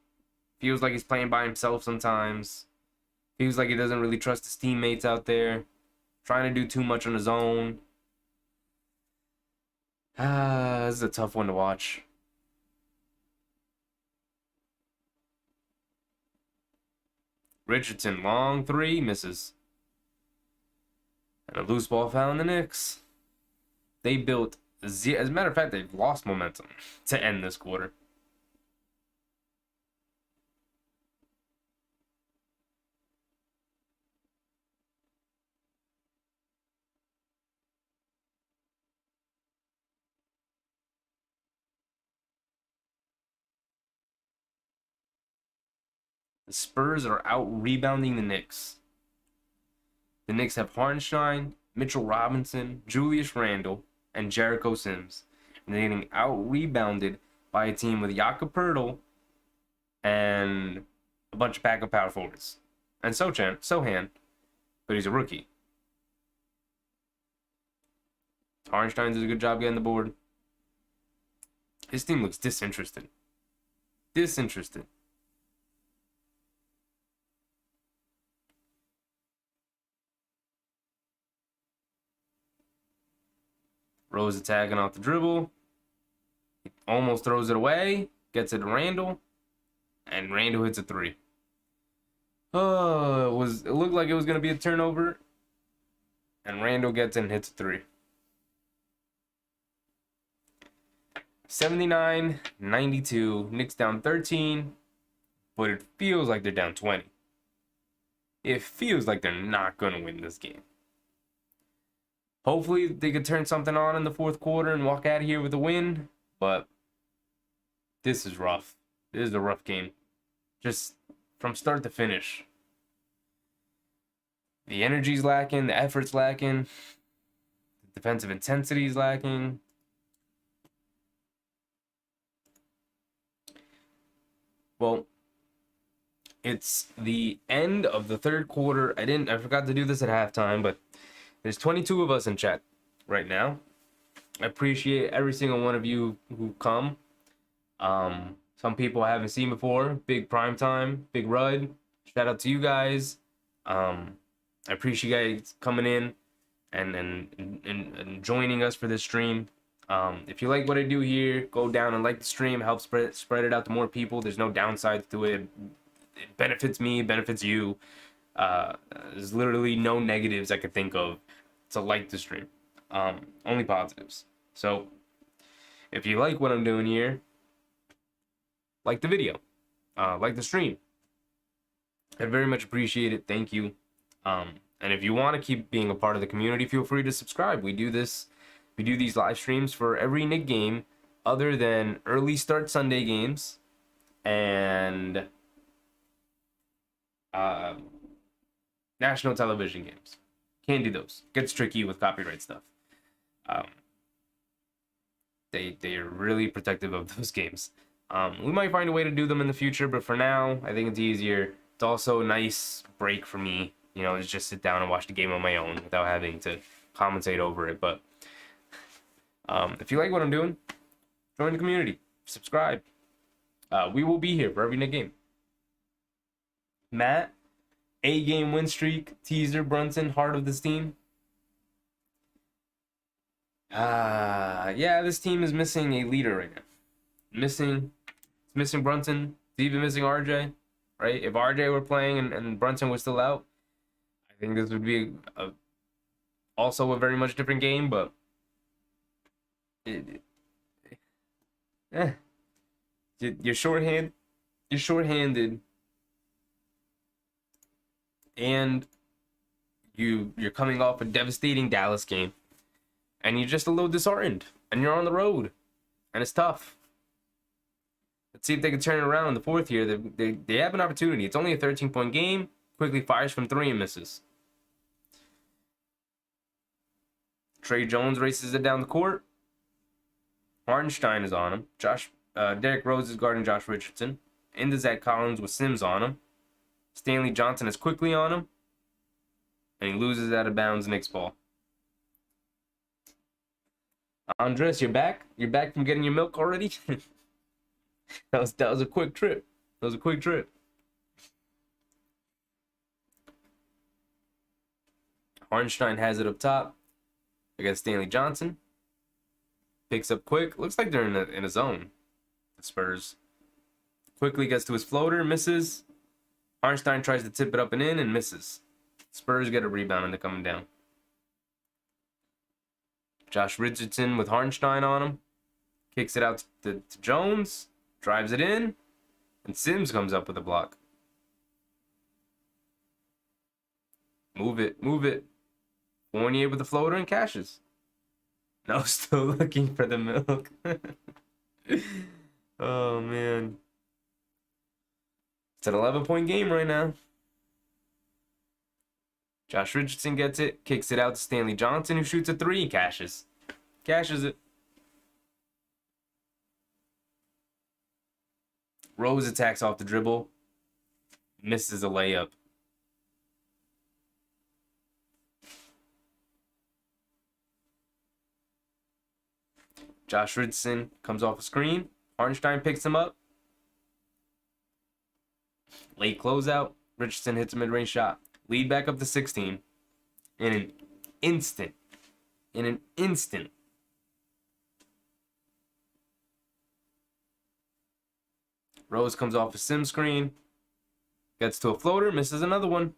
Feels like he's playing by himself sometimes. Feels like he doesn't really trust his teammates out there. Trying to do too much on his own. This is a tough one to watch. Richardson, long three, misses. And a loose ball foul in the Knicks. They built, as a matter of fact, they've lost momentum to end this quarter. The Spurs are out rebounding the Knicks. The Knicks have Hartenstein, Mitchell Robinson, Julius Randle, and Jericho Sims. And they're getting out rebounded by a team with Jakob Poeltl and a bunch of backup power forwards. And Sohan, but he's a rookie. Hartenstein does a good job getting the board. His team looks disinterested. Rose attacking off the dribble. He almost throws it away. Gets it to Randall. And Randall hits a three. Oh, it looked like it was going to be a turnover. And Randall gets in and hits a three. 79-92. Knicks down 13. But it feels like they're down 20. It feels like they're not going to win this game. Hopefully, they could turn something on in the fourth quarter and walk out of here with a win. But this is rough. This is a rough game. Just from start to finish. The energy's lacking. The effort's lacking. The defensive intensity's lacking. Well, It's the end of the third quarter. I forgot to do this at halftime, but there's 22 of us in chat right now. I appreciate every single one of you who come. Some people I haven't seen before. Big Prime Time, Big Rud. Shout out to you guys. I appreciate you guys coming in and joining us for this stream. If you like what I do here, go down and like the stream. Help spread it out to more people. There's no downsides to it. It benefits me, benefits you. There's literally no negatives I could think of to like the stream. Only positives. So if you like what I'm doing here, like the video, like the stream. I very much appreciate it. Thank you. And if you want to keep being a part of the community, feel free to subscribe. We do these live streams for every Knicks game other than early start Sunday games and national television games. Can't do those. Gets tricky with copyright stuff. They are really protective of those games. We might find a way to do them in the future, but for now, I think it's easier. It's also a nice break for me, to just sit down and watch the game on my own without having to commentate over it. But if you like what I'm doing, join the community, subscribe. We will be here for every Knicks game. Matt, 8-game win streak, teaser, Brunson, heart of this team. Yeah, this team is missing a leader right now. It's missing Brunson. It's even missing RJ, right? If RJ were playing and Brunson was still out, I think this would be also a very much different game, but you're shorthanded, and you're coming off a devastating Dallas game, and you're just a little disheartened, and you're on the road, and it's tough. Let's see if they can turn it around in the fourth here. They have an opportunity. It's only a 13-point game. Quickly fires from 3 and misses. Trey Jones races it down the court. Hartenstein is on him. Derrick Rose is guarding Josh Richardson. Into Zach Collins with Sims on him. Stanley Johnson is quickly on him. And he loses out of bounds. Knicks ball. Andres, you're back? You're back from getting your milk already? That was a quick trip. Hartenstein has it up top against Stanley Johnson. Picks up quick. Looks like they're in a zone. The Spurs. Quickly gets to his floater, misses. Hartenstein tries to tip it up and in and misses. Spurs get a rebound and they're coming down. Josh Richardson with Hartenstein on him. Kicks it out to Jones. Drives it in. And Sims comes up with a block. Move it. Fournier with the floater and cashes. No, still looking for the milk. Oh, man. It's an 11-point game right now. Josh Richardson gets it. Kicks it out to Stanley Johnson, who shoots a 3 and cashes. Cashes it. Rose attacks off the dribble. Misses a layup. Josh Richardson comes off a screen. Hartenstein picks him up. Late closeout. Richardson hits a mid-range shot. Lead back up to 16. In an instant. Rose comes off a sim screen. Gets to a floater. Misses another one.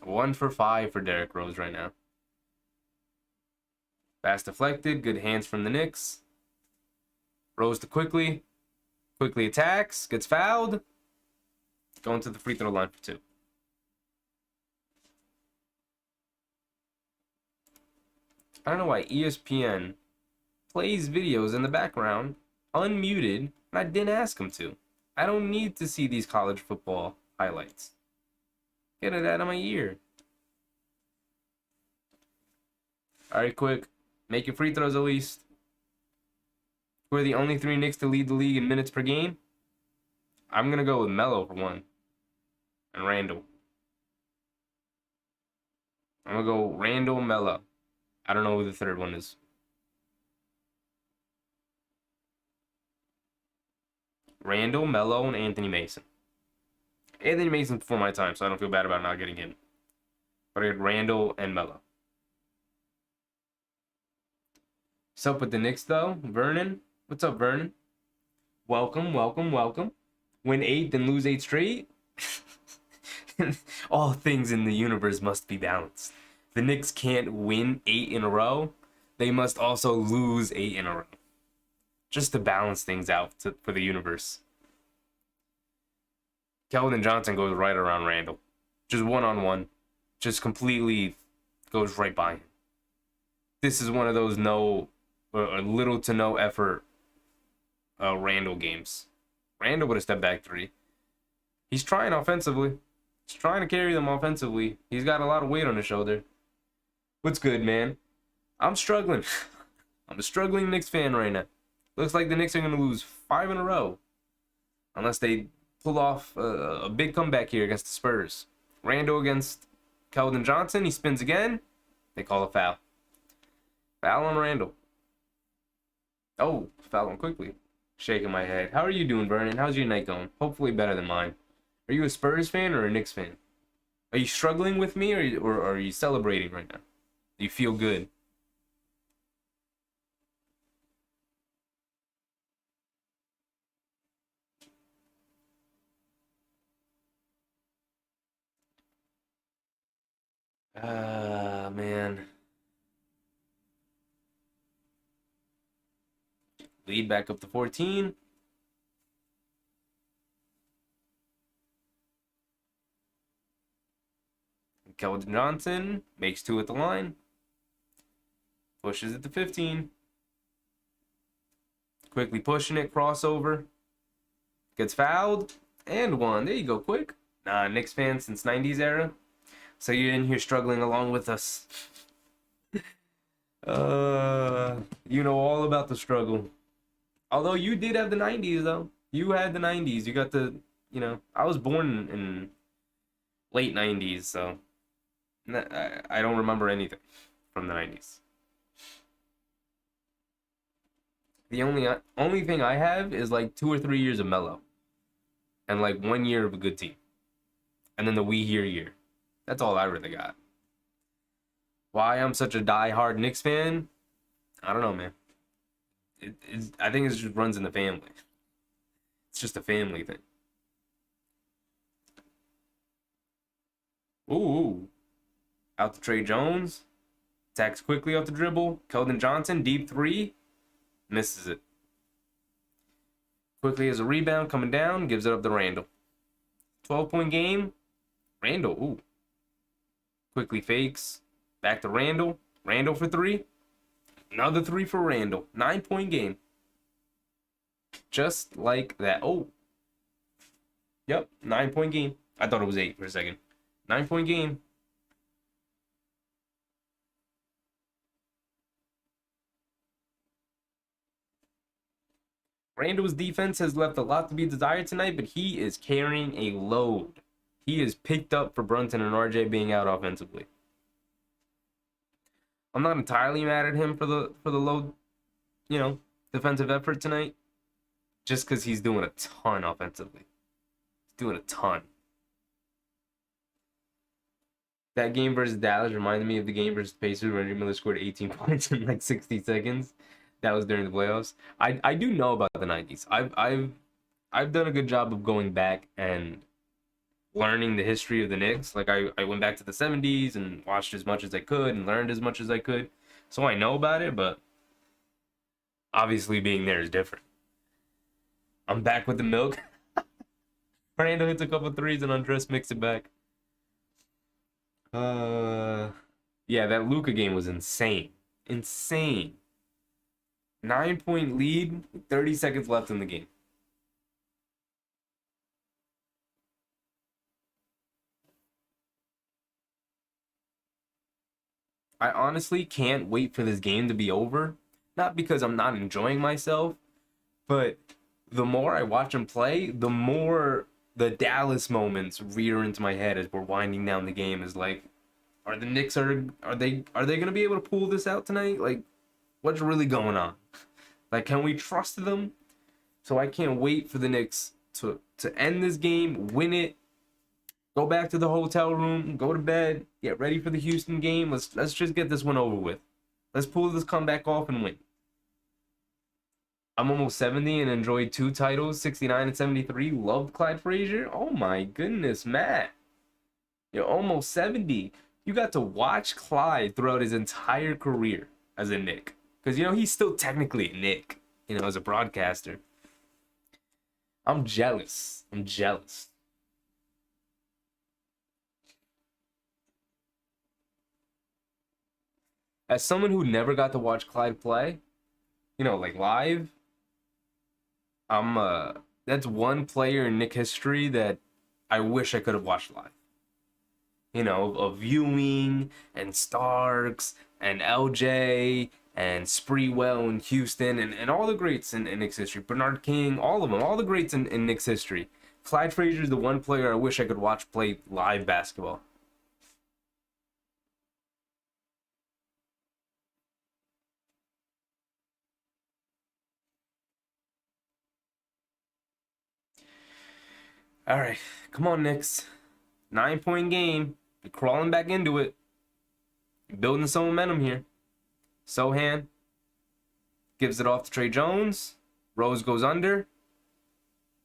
1 for 5 for Derrick Rose right now. Pass deflected. Good hands from the Knicks. Rose to quickly. Quickly attacks. Gets fouled. Going to the free throw line for 2. I don't know why ESPN plays videos in the background, unmuted, and I didn't ask him to. I don't need to see these college football highlights. Get it out of my ear. All right, quick. Make your free throws at least. We're the only 3 Knicks to lead the league in minutes per game. I'm gonna go with Melo for one, and Randall. I'm gonna go Randall, Melo. I don't know who the third one is. Randall, Melo, and Anthony Mason. Anthony Mason before my time, so I don't feel bad about not getting him. But I had Randall and Melo. What's up with the Knicks though? Vernon? What's up, Vernon? Welcome, welcome, welcome. Win 8, then lose 8 straight? All things in the universe must be balanced. The Knicks can't win 8 in a row. They must also lose 8 in a row. Just to balance things out for the universe. Keldon Johnson goes right around Randall. Just one-on-one. Just completely goes right by him. This is one of those little to no effort Randall games. Randall would have stepped back 3. He's trying offensively. He's trying to carry them offensively. He's got a lot of weight on his shoulder. What's good, man? I'm struggling. I'm a struggling Knicks fan right now. Looks like the Knicks are going to lose 5 in a row. Unless they pull off a big comeback here against the Spurs. Randall against Keldon Johnson. He spins again. They call a foul. Foul on Randall. Oh, foul on quickly. Shaking my head. How are you doing, Vernon? How's your night going? Hopefully better than mine. Are you a Spurs fan or a Knicks fan? Are you struggling with me or are you celebrating right now? Do you feel good? Man. Lead back up to 14. Keldon Johnson makes 2 at the line. Pushes it to 15. Quickly pushing it, crossover. Gets fouled. And 1. There you go, quick. Knicks fan since 90s era. So you're in here struggling along with us. You know all about the struggle. Although you did have the 90s, though. You had the 90s. You got the, I was born in late 90s, so I don't remember anything from the 90s. The only thing I have is like 2 or 3 years of Melo. And like 1 year of a good team. And then the We Here year. That's all I really got. Why I'm such a die-hard Knicks fan? I don't know, man. I think it just runs in the family. It's just a family thing. Ooh. Out to Trey Jones. Attacks quickly off the dribble. Keldon Johnson, deep 3. Misses it. Quickly has a rebound coming down. Gives it up to Randall. 12-point game. Randall, ooh. Quickly fakes. Back to Randall. Randall for 3. Another 3 for Randall. 9-point game. Just like that. Oh. Yep, 9-point game. I thought it was 8 for a second. 9-point game. Randall's defense has left a lot to be desired tonight, but he is carrying a load. He is picked up for Brunson and RJ being out offensively. I'm not entirely mad at him for the low, defensive effort tonight. Just because he's doing a ton offensively. He's doing a ton. That game versus Dallas reminded me of the game versus Pacers where Reggie Miller scored 18 points in like 60 seconds. That was during the playoffs. I do know about the 90s. I've done a good job of going back and learning the history of the Knicks. Like I went back to the 70s and watched as much as I could and learned as much as I could. So I know about it, but obviously being there is different. I'm back with the milk. Fernando hits a couple threes and Andres mixed it back. Yeah, that Luka game was insane. Insane. 9-point lead, 30 seconds left in the game. I honestly can't wait for this game to be over. Not because I'm not enjoying myself, but the more I watch him play, the more the Dallas moments rear into my head as we're winding down the game. Is like, are the Knicks are they gonna be able to pull this out tonight? Like, what's really going on? Like, can we trust them? So I can't wait for the Knicks to end this game, win it, go back to the hotel room, go to bed, get ready for the Houston game. Let's just get this one over with. Let's pull this comeback off and win. I'm almost 70 and enjoyed 2 titles, 69 and 73. Loved Clyde Frazier. Oh my goodness, Matt. You're almost 70. You got to watch Clyde throughout his entire career as a Knick. Because, he's still technically a Knick, as a broadcaster. I'm jealous. I'm jealous. As someone who never got to watch Clyde play, like live, that's one player in Knick history that I wish I could have watched live. Of Ewing and Starks and LJ and Spreewell in Houston and all the greats in Knicks history. Bernard King, all of them, all the greats in Knicks history. Clyde Frazier is the one player I wish I could watch play live basketball. All right, come on, Knicks. 9-point game. You're crawling back into it. You're building some momentum here. Sohan gives it off to Trey Jones. Rose goes under.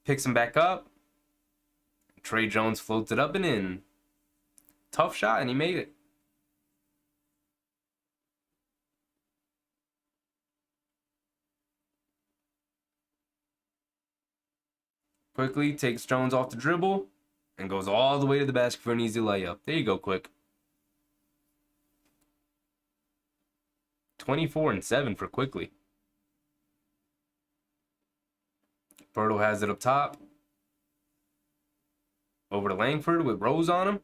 Picks him back up. Trey Jones floats it up and in. Tough shot, and he made it. Quickly takes Jones off the dribble and goes all the way to the basket for an easy layup. There you go, Quick. 24 and 7 for Quickly. Berto has it up top. Over to Langford with Rose on him.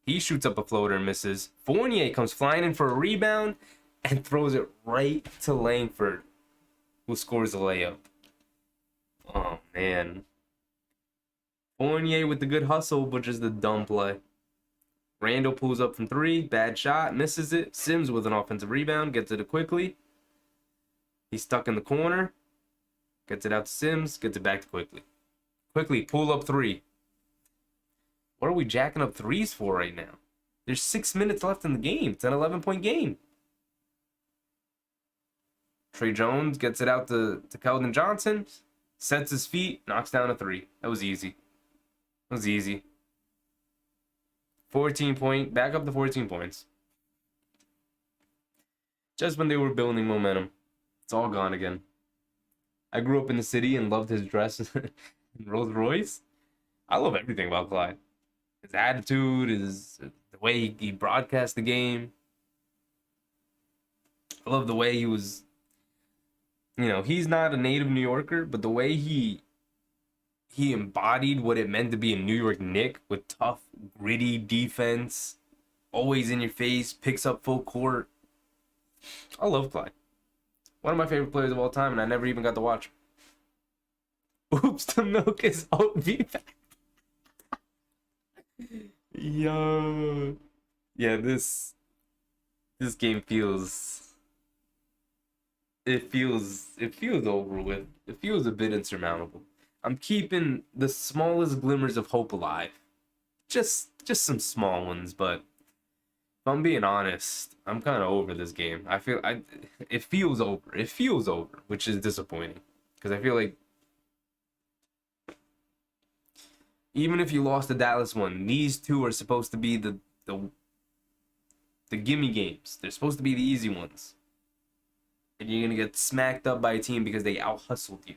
He shoots up a floater and misses. Fournier comes flying in for a rebound and throws it right to Langford, who scores a layup. Oh, man. Fournier with the good hustle, but just the dumb play. Randall pulls up from 3. Bad shot. Misses it. Sims with an offensive rebound. Gets it Quickly. He's stuck in the corner. Gets it out to Sims. Gets it back to Quickly. Quickly, pull up 3. What are we jacking up 3s for right now? There's 6 minutes left in the game. It's an 11-point game. Trey Jones gets it out to Keldon Johnson. Sets his feet. Knocks down a 3. That was easy. That was easy. 14-point. Back up to 14 points. Just when they were building momentum. It's all gone again. I grew up in the city and loved his dress and Rolls Royce. I love everything about Clyde. His attitude, the way he broadcast the game. I love the way he was. He's not a native New Yorker, but the way he embodied what it meant to be a New York Knick with tough, gritty defense, always in your face, picks up full court. I love Clyde. One of my favorite players of all time, and I never even got to watch him. Oops, the milk is OB back. Yo. Yeah, this game feels over with. It feels a bit insurmountable. I'm keeping the smallest glimmers of hope alive. Just some small ones, but if I'm being honest, I'm kind of over this game. It feels over. It feels over, which is disappointing because I feel like even if you lost the Dallas one, these two are supposed to be the gimme games. They're supposed to be the easy ones. And you're going to get smacked up by a team because they out-hustled you.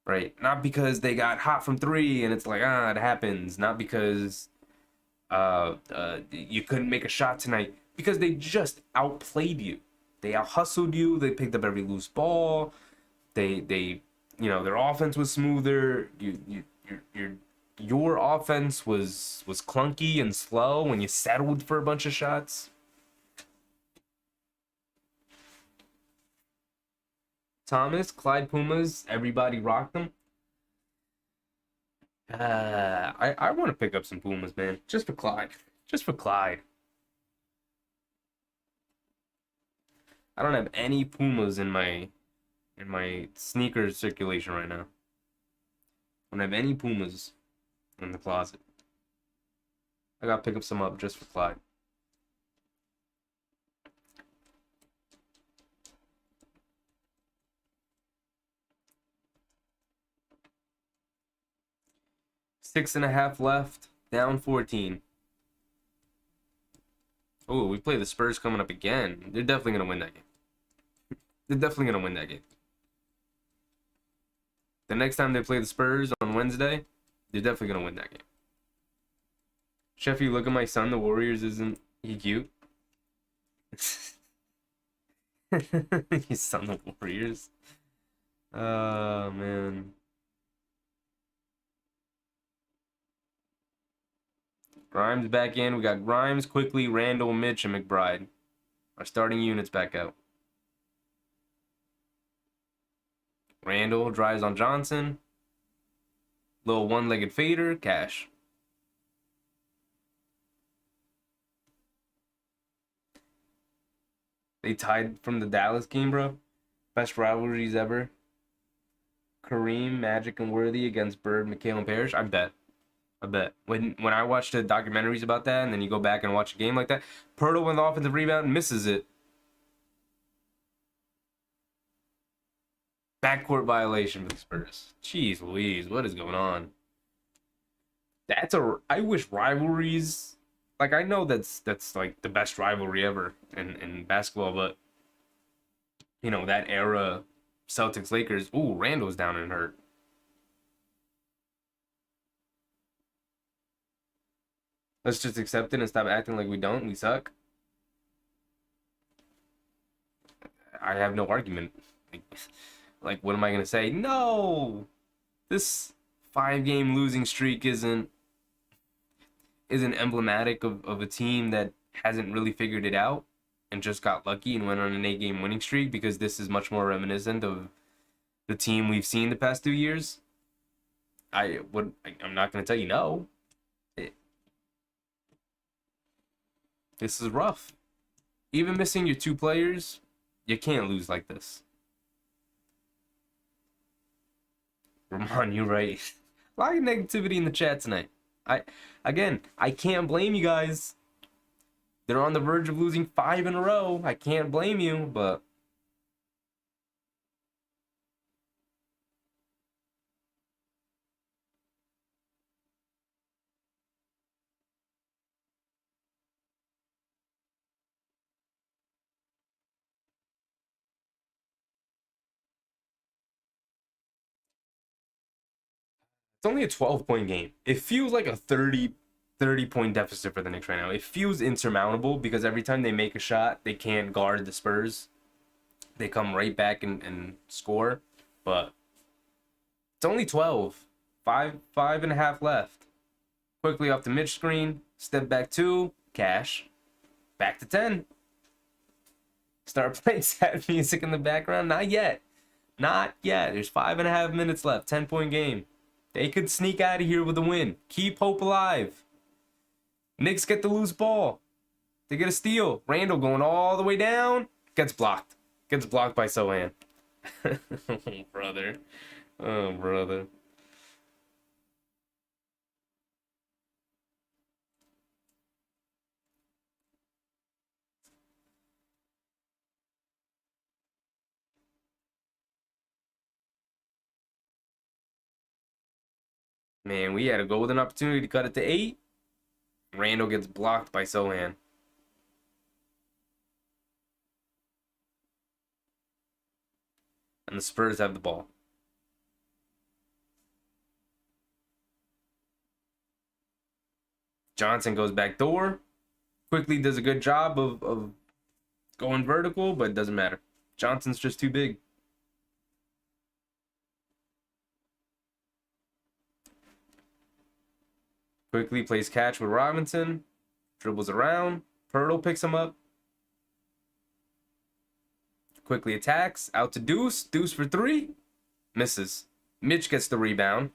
Right? Not because they got hot from 3 and it's like, it happens. Not because you couldn't make a shot tonight. Because they just outplayed you. They out-hustled you. They picked up every loose ball. They their offense was smoother. Your offense was clunky and slow when you settled for a bunch of shots. Thomas, Clyde Pumas, everybody rocked them. I want to pick up some Pumas, man. Just for Clyde. Just for Clyde. I don't have any Pumas in my sneakers circulation right now. I don't have any Pumas in the closet. I gotta pick up some up just for Clyde. Six and a half left, down 14. Oh, we play the Spurs coming up again. They're definitely gonna win that game. They're definitely gonna win that game. The next time they play the Spurs on Wednesday, they're definitely gonna win that game. Sheffy, look at my son. The Warriors isn't he cute? His son, the Warriors. Oh man. Grimes back in. We got Grimes, Quickly, Randall, Mitch, and McBride. Our starting units back out. Randall drives on Johnson. Little one-legged fader, Cash. They tied from the Dallas game, bro. Best rivalries ever. Kareem, Magic, and Worthy against Bird, McHale, and Parrish. I bet. When I watched the documentaries about that, and then you go back and watch a game like that, Pirtle went off in the rebound and misses it. Backcourt violation for the Spurs. Jeez Louise, what is going on? I wish rivalries, like I know that's like the best rivalry ever in basketball, but you know, that era Celtics Lakers, ooh, Randall's down and hurt. Let's just accept it and stop acting like we don't. We suck. I have no argument. Like, what am I gonna say? No, this 5-game losing streak isn't emblematic of a team that hasn't really figured it out and just got lucky and went on an 8-game winning streak, because this is much more reminiscent of the team we've seen the past 2 years. I'm not gonna tell you no. This is rough. Even missing your 2 players, you can't lose like this. Ramon, you're right. A lot of negativity in the chat tonight. I can't blame you guys. They're on the verge of losing 5 in a row. I can't blame you, but it's only a 12-point game. It feels like a 30-point deficit for the Knicks right now. It feels insurmountable because every time they make a shot, they can't guard the Spurs. They come right back and score. But it's only 12. Five and a half left. Quickly off the Mitch screen. Step back 2. Cash. Back to 10. Start playing sad music in the background. Not yet. Not yet. There's 5.5 minutes left. 10-point game. They could sneak out of here with a win. Keep hope alive. Knicks get the loose ball. They get a steal. Randall going all the way down. Gets blocked. Gets blocked by Sohan. Oh, brother. Oh, brother. Man, we had a golden opportunity to cut it to 8. Randall gets blocked by Sohan. And the Spurs have the ball. Johnson goes back door. Quickly does a good job of going vertical, but it doesn't matter. Johnson's just too big. Quickly plays catch with Robinson. Dribbles around. Pirtle picks him up. Quickly attacks. Out to Deuce. Deuce for three. Misses. Mitch gets the rebound.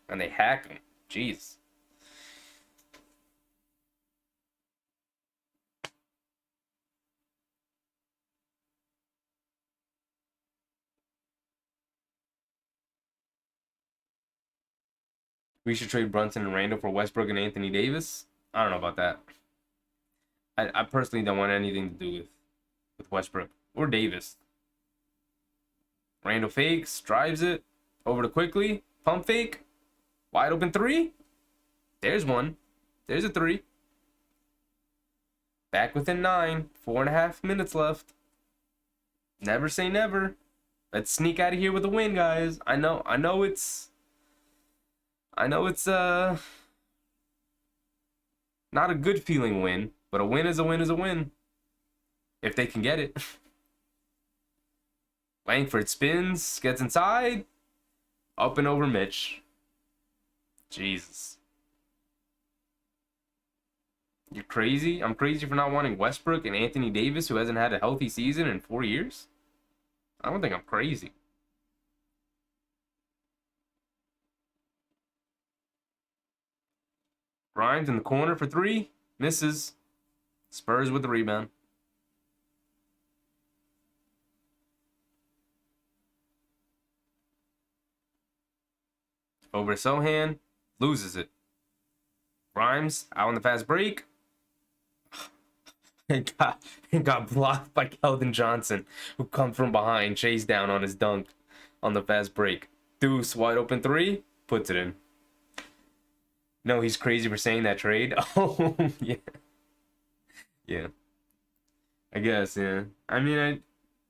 And they hack him. Jeez. We should trade Brunson and Randall for Westbrook and Anthony Davis. I don't know about that. I personally don't want anything to do with Westbrook or Davis. Randall fakes, drives it over to quickly. Pump fake. Wide open three. There's one. There's a three. Back within 9. 4.5 minutes left. Never say never. Let's sneak out of here with a win, guys. I know it's not a good feeling win, but a win is a win is a win. If they can get it. Langford spins, gets inside. Up and over Mitch. Jesus. You're crazy? I'm crazy for not wanting Westbrook and Anthony Davis, who hasn't had a healthy season in 4 years? I don't think I'm crazy. Grimes in the corner for three. Misses. Spurs with the rebound. Over to Sohan. Loses it. Grimes out on the fast break. It got blocked by Keldon Johnson, who comes from behind, chased down on his dunk on the fast break. Deuce, wide open three, puts it in. No, he's crazy for saying that trade. Oh, yeah. Yeah. I guess, yeah. I mean,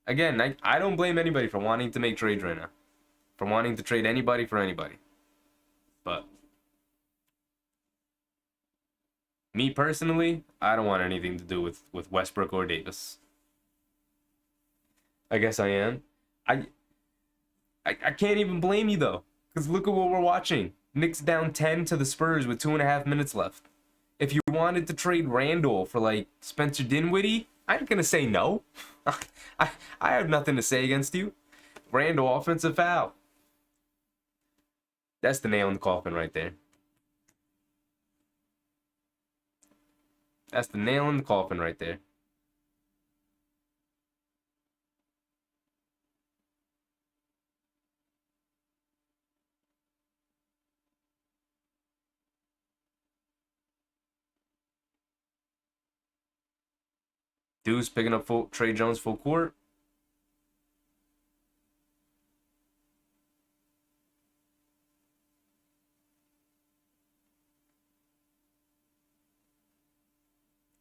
I don't blame anybody for wanting to make trades right now. For wanting to trade anybody for anybody. But me personally, I don't want anything to do with Westbrook or Davis. I guess I am. I can't even blame you though, because look at what we're watching. Knicks down 10 to the Spurs with 2.5 minutes left. If you wanted to trade Randall for like Spencer Dinwiddie, I'm gonna say no. I have nothing to say against you. Randall offensive foul. That's the nail in the coffin right there. That's the nail in the coffin right there. Deuce picking up Trey Jones full court.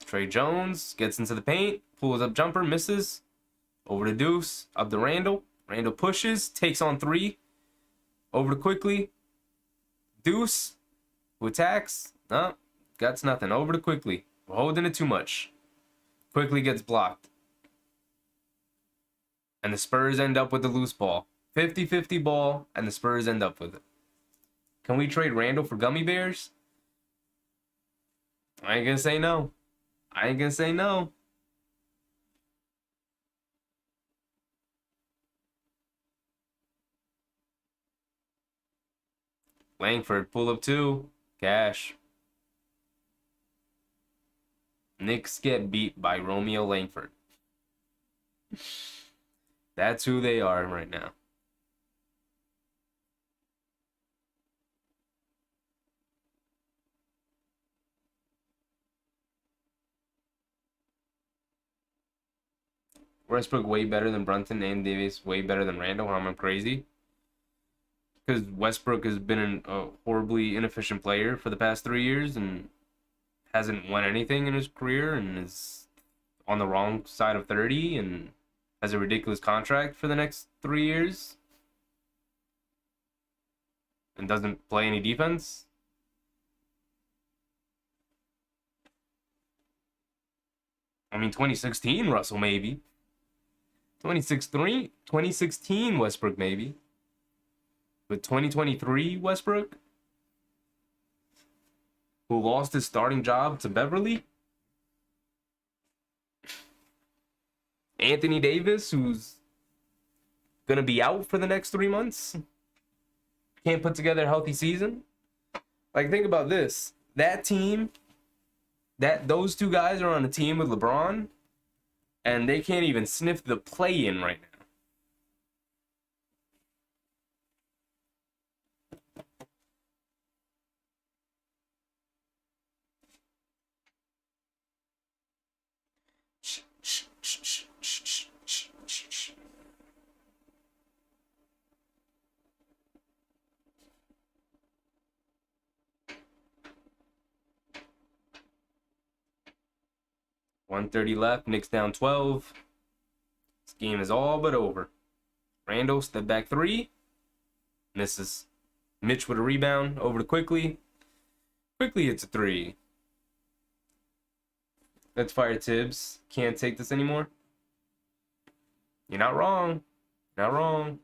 Trey Jones gets into the paint, pulls up jumper, misses. Over to Deuce, up to Randall. Randall pushes, takes on three. Over to quickly. Deuce, who attacks. No, got nothing. Over to quickly. We're holding it too much. Quickly gets blocked. And the Spurs end up with the loose ball. 50-50 ball, and the Spurs end up with it. Can we trade Randall for gummy bears? I ain't gonna say no. I ain't gonna say no. Langford, pull up two. Cash. Knicks get beat by Romeo Langford. That's who they are right now. Westbrook way better than Brunson and Davis, way better than Randall. How am I crazy? Because Westbrook has been a horribly inefficient player for the past 3 years and hasn't won anything in his career and is on the wrong side of 30 and has a ridiculous contract for the next 3 years and doesn't play any defense. I mean, 2016 Russell maybe. 2016 Westbrook maybe. But 2023 Westbrook, who lost his starting job to Beverly. Anthony Davis, who's gonna be out for the next 3 months. Can't put together a healthy season. Like, think about this. That team, those two guys are on a team with LeBron, and they can't even sniff the play-in right now. .130 left. Knicks down 12. This game is all but over. Randall, step back three. Misses. Mitch with a rebound. Over to Quickly. Quickly hits a three. Let's fire Tibbs. Can't take this anymore. You're not wrong. Not wrong.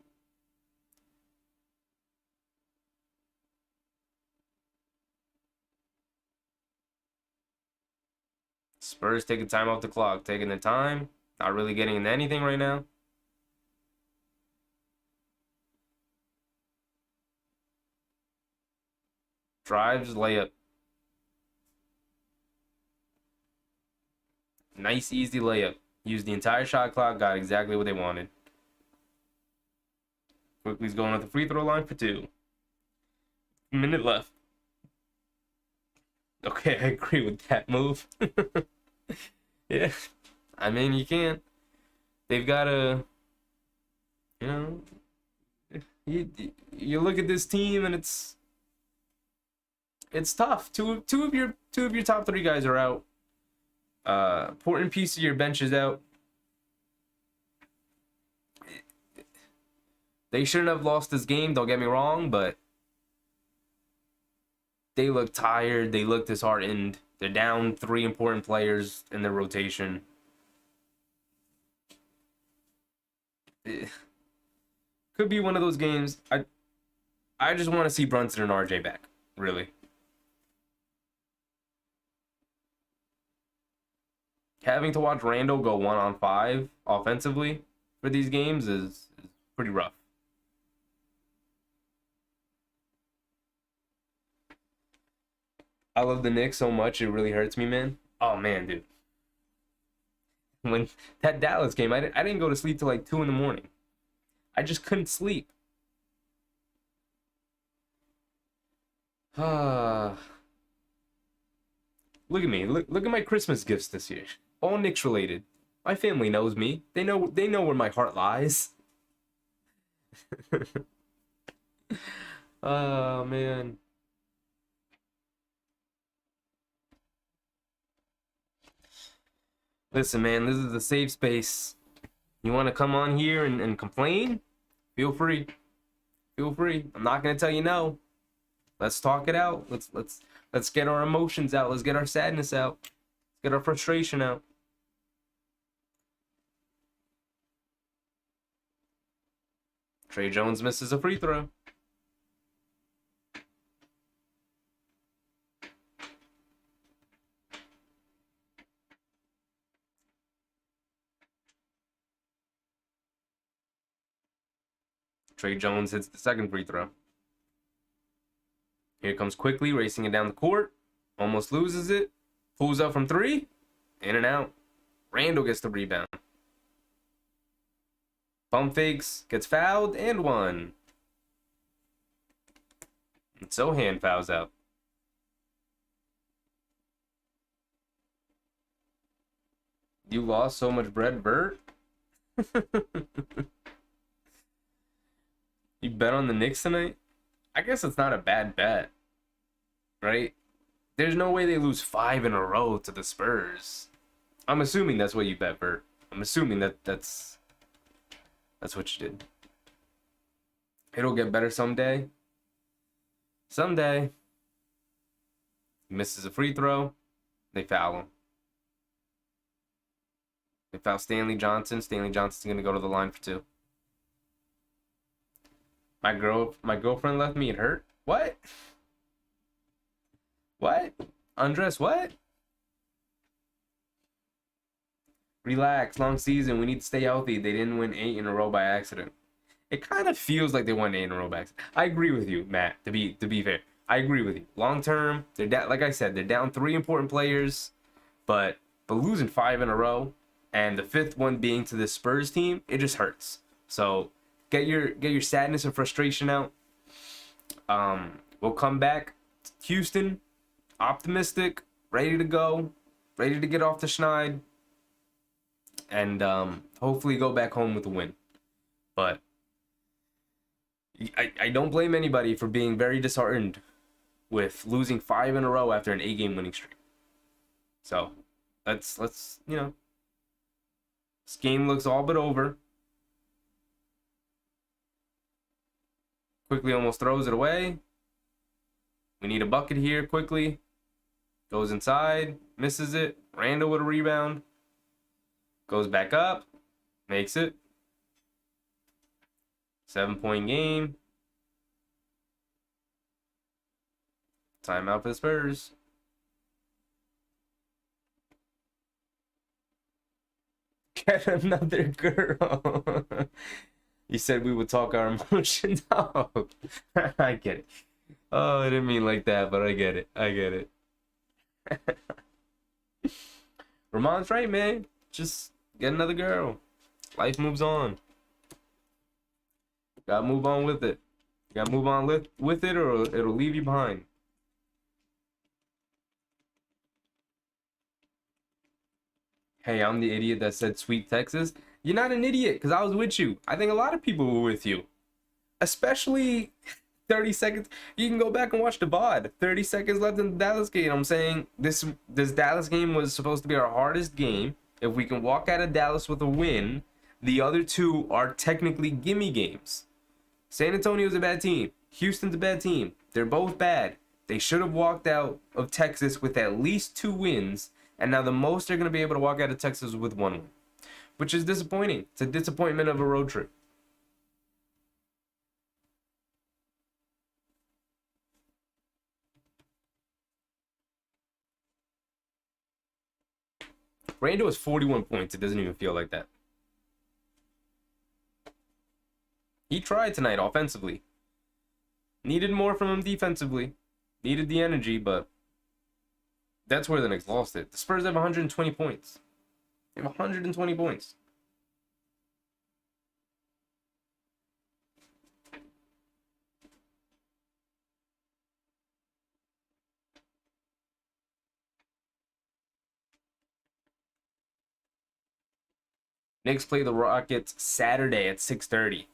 Spurs taking time off the clock. Taking the time. Not really getting into anything right now. Drives, layup. Nice, easy layup. Used the entire shot clock. Got exactly what they wanted. Quickly's going at the free throw line for 2. Minute left. Okay, I agree with that move. Yeah. I mean, you can't. They've got to, you know, you look at this team and it's tough. Two of your top 3 guys are out. Important piece of your bench is out. They shouldn't have lost this game, don't get me wrong, but they look tired. They look disheartened. They're down 3 important players in their rotation. Could be one of those games. I just want to see Brunson and RJ back, really. Having to watch Randall go 1-on-5 offensively for these games is pretty rough. I love the Knicks so much, it really hurts me, man. Oh, man, dude. When that Dallas game, I didn't go to sleep till like 2 in the morning. I just couldn't sleep. Look at me. Look at my Christmas gifts this year. All Knicks related. My family knows me. They know where my heart lies. Oh, man. Listen, man, this is a safe space. You want to come on here and complain? Feel free. Feel free. I'm not gonna tell you no. Let's talk it out. Let's get our emotions out. Let's get our sadness out. Let's get our frustration out. Trey Jones misses a free throw. Trey Jones hits the second free throw. Here comes Quickly, racing it down the court. Almost loses it. Pulls up from 3. In and out. Randall gets the rebound. Pump fakes, gets fouled, and 1. And Sohan fouls out. You lost so much bread, Bert? You bet on the Knicks tonight? I guess it's not a bad bet, right? There's no way they lose 5 in a row to the Spurs. I'm assuming that's what you bet, Bert. I'm assuming that's what you did. It'll get better someday. Someday. He misses a free throw. They foul him. They foul Stanley Johnson. Stanley Johnson's going to go to the line for 2. My girlfriend left me. It hurt. What? What? Andres, what? Relax. Long season. We need to stay healthy. They didn't win 8 in a row by accident. It kind of feels like they won 8 in a row back. I agree with you, Matt. To be fair, I agree with you. Long term, they're down. Like I said, they're down 3 important players, but losing 5 in a row, and the fifth one being to the Spurs team, it just hurts. So get your sadness and frustration out. We'll come back, Houston, optimistic, ready to go, ready to get off the schneid, and hopefully go back home with a win. But I don't blame anybody for being very disheartened with losing 5 in a row after an 8-game winning streak. So let's this game looks all but over. Quickly almost throws it away. We need a bucket here quickly. Goes inside, misses it. Randall with a rebound. Goes back up, makes it. 7-point game. Timeout for the Spurs. Get another girl. You said we would talk our emotions out. I get it. Oh, I didn't mean like that, but I get it. I get it. Ramon's right, man. Just get another girl. Life moves on. Gotta move on with it. You gotta move on with it, or it'll leave you behind. Hey, I'm the idiot that said Sweet Texas. You're not an idiot, because I was with you. I think a lot of people were with you. Especially 30 seconds. You can go back and watch the VOD. 30 seconds left in the Dallas game. I'm saying this Dallas game was supposed to be our hardest game. If we can walk out of Dallas with a win, the other two are technically gimme games. San Antonio's a bad team. Houston's a bad team. They're both bad. They should have walked out of Texas with at least 2 wins, and now the most they're going to be able to walk out of Texas with 1 win, which is disappointing. It's a disappointment of a road trip. Randall has 41 points. It doesn't even feel like that. He tried tonight offensively. Needed more from him defensively. Needed the energy, but that's where the Knicks lost it. The Spurs have 120 points. They have 120 points. Knicks play the Rockets Saturday at 6:30.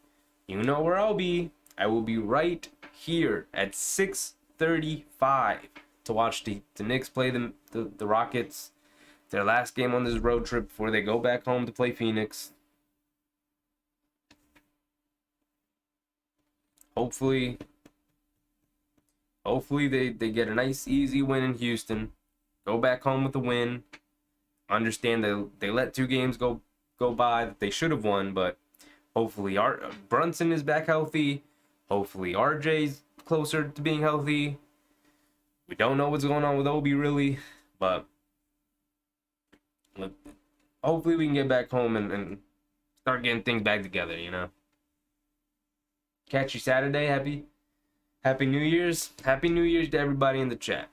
You know where I'll be. I will be right here at 6:35 to watch the Knicks play the Rockets. Their last game on this road trip before they go back home to play Phoenix. Hopefully they get a nice easy win in Houston. Go back home with a win. Understand that they let 2 games go by that they should have won, but hopefully Brunson is back healthy. Hopefully RJ's closer to being healthy. We don't know what's going on with Obi really, but hopefully we can get back home and start getting things back together, you know. Catch you Saturday. Happy New Year's. Happy New Year's to everybody in the chat.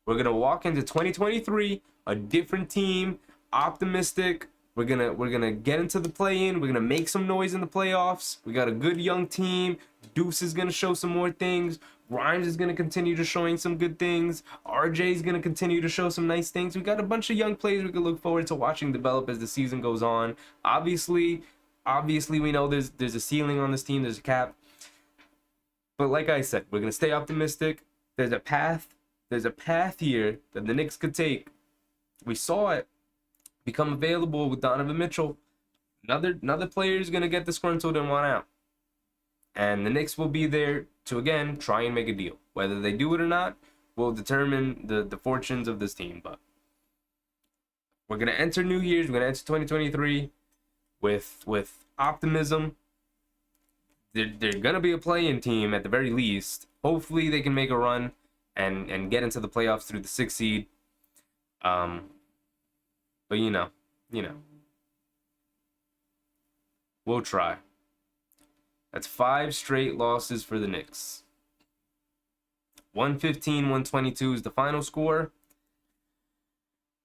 We're gonna walk into 2023 a different team, optimistic. We're gonna get into the play-in. We're gonna make some noise in the playoffs. We got a good young team. Deuce is gonna show some more things. Grimes is gonna continue to showing some good things. RJ is gonna continue to show some nice things. We got a bunch of young players we can look forward to watching develop as the season goes on. Obviously we know there's a ceiling on this team. There's a cap. But like I said, we're gonna stay optimistic. There's a path here that the Knicks could take. We saw it become available with Donovan Mitchell. Another player is gonna get disgruntled and want out, and the Knicks will be there to again try and make a deal. Whether they do it or not will determine the fortunes of this team. But we're gonna enter New Year's. We're gonna enter 2023 with optimism. They're gonna be a play-in team at the very least. Hopefully they can make a run and get into the playoffs through the 6th seed. But you know, we'll try. That's 5 straight losses for the Knicks. 115-122 is the final score.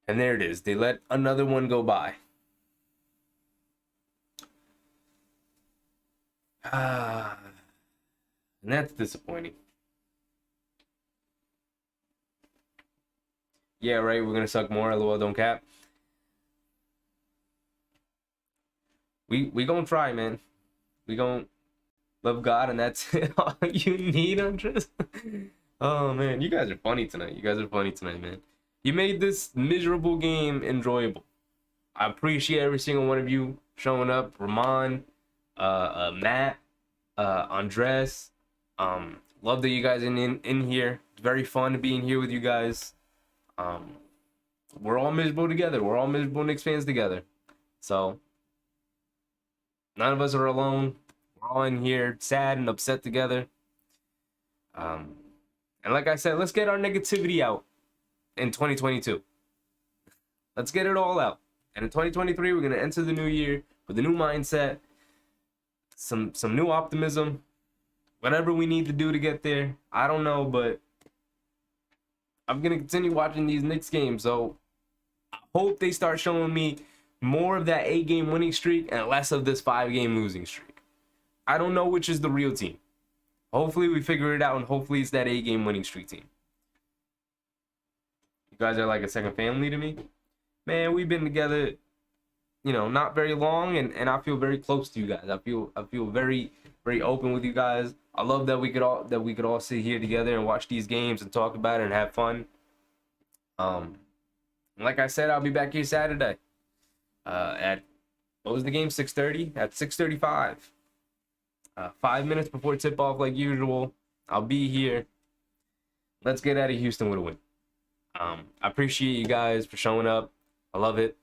And there it is. They let another one go by. And that's disappointing. Yeah, right. We're gonna suck more. LOL, don't cap. We gonna try, man. We gonna love God, and that's all you need, Andres. Oh man, you guys are funny tonight. You guys are funny tonight, man. You made this miserable game enjoyable. I appreciate every single one of you showing up. Ramon, Matt, Andres. Love that you guys are in here. It's very fun being here with you guys. We're all miserable together. We're all miserable Knicks fans together. So none of us are alone. We're all in here sad and upset together. And like I said, let's get our negativity out in 2022. Let's get it all out. And in 2023, we're gonna enter the new year with a new mindset, some new optimism, whatever we need to do to get there. I don't know, but I'm gonna continue watching these Knicks games. So I hope they start showing me more of that 8-game winning streak and less of this 5-game losing streak. I don't know which is the real team. Hopefully we figure it out, and hopefully it's that 8-game winning streak team. You guys are like a second family to me. Man, we've been together, not very long, and I feel very close to you guys. I feel very, very open with you guys. I love that we could all sit here together and watch these games and talk about it and have fun. Like I said, I'll be back here Saturday. At what was the game? 6:30? At 6:35. 5 minutes before tip-off, like usual. I'll be here. Let's get out of Houston with a win. I appreciate you guys for showing up. I love it.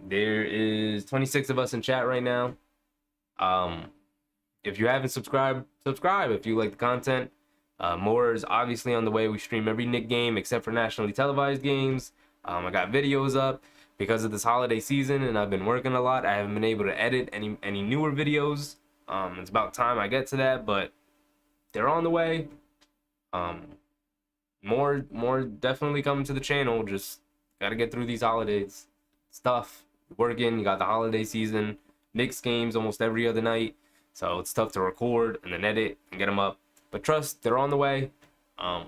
There is 26 of us in chat right now. If you haven't subscribed, subscribe if you like the content. More is obviously on the way. We stream every Knick game except for nationally televised games. I got videos up because of this holiday season, and I've been working a lot. I haven't been able to edit any newer videos. It's about time I get to that, but they're on the way. More definitely coming to the channel. Just gotta get through these holidays. Stuff. Working, you got the holiday season. Knicks games almost every other night. So it's tough to record and then edit and get them up. But trust, they're on the way. I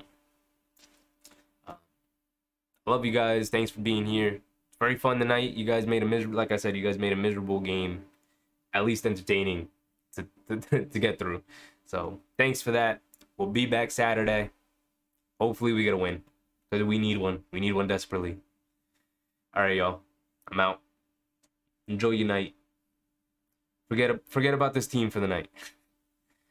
love you guys. Thanks for being here. It's very fun tonight. You guys made a miserable, like I said, you guys made a miserable game at least entertaining to get through. So thanks for that. We'll be back Saturday. Hopefully we get a win, because we need one. We need one desperately. All right, y'all. I'm out. Enjoy your night. Forget about this team for the night.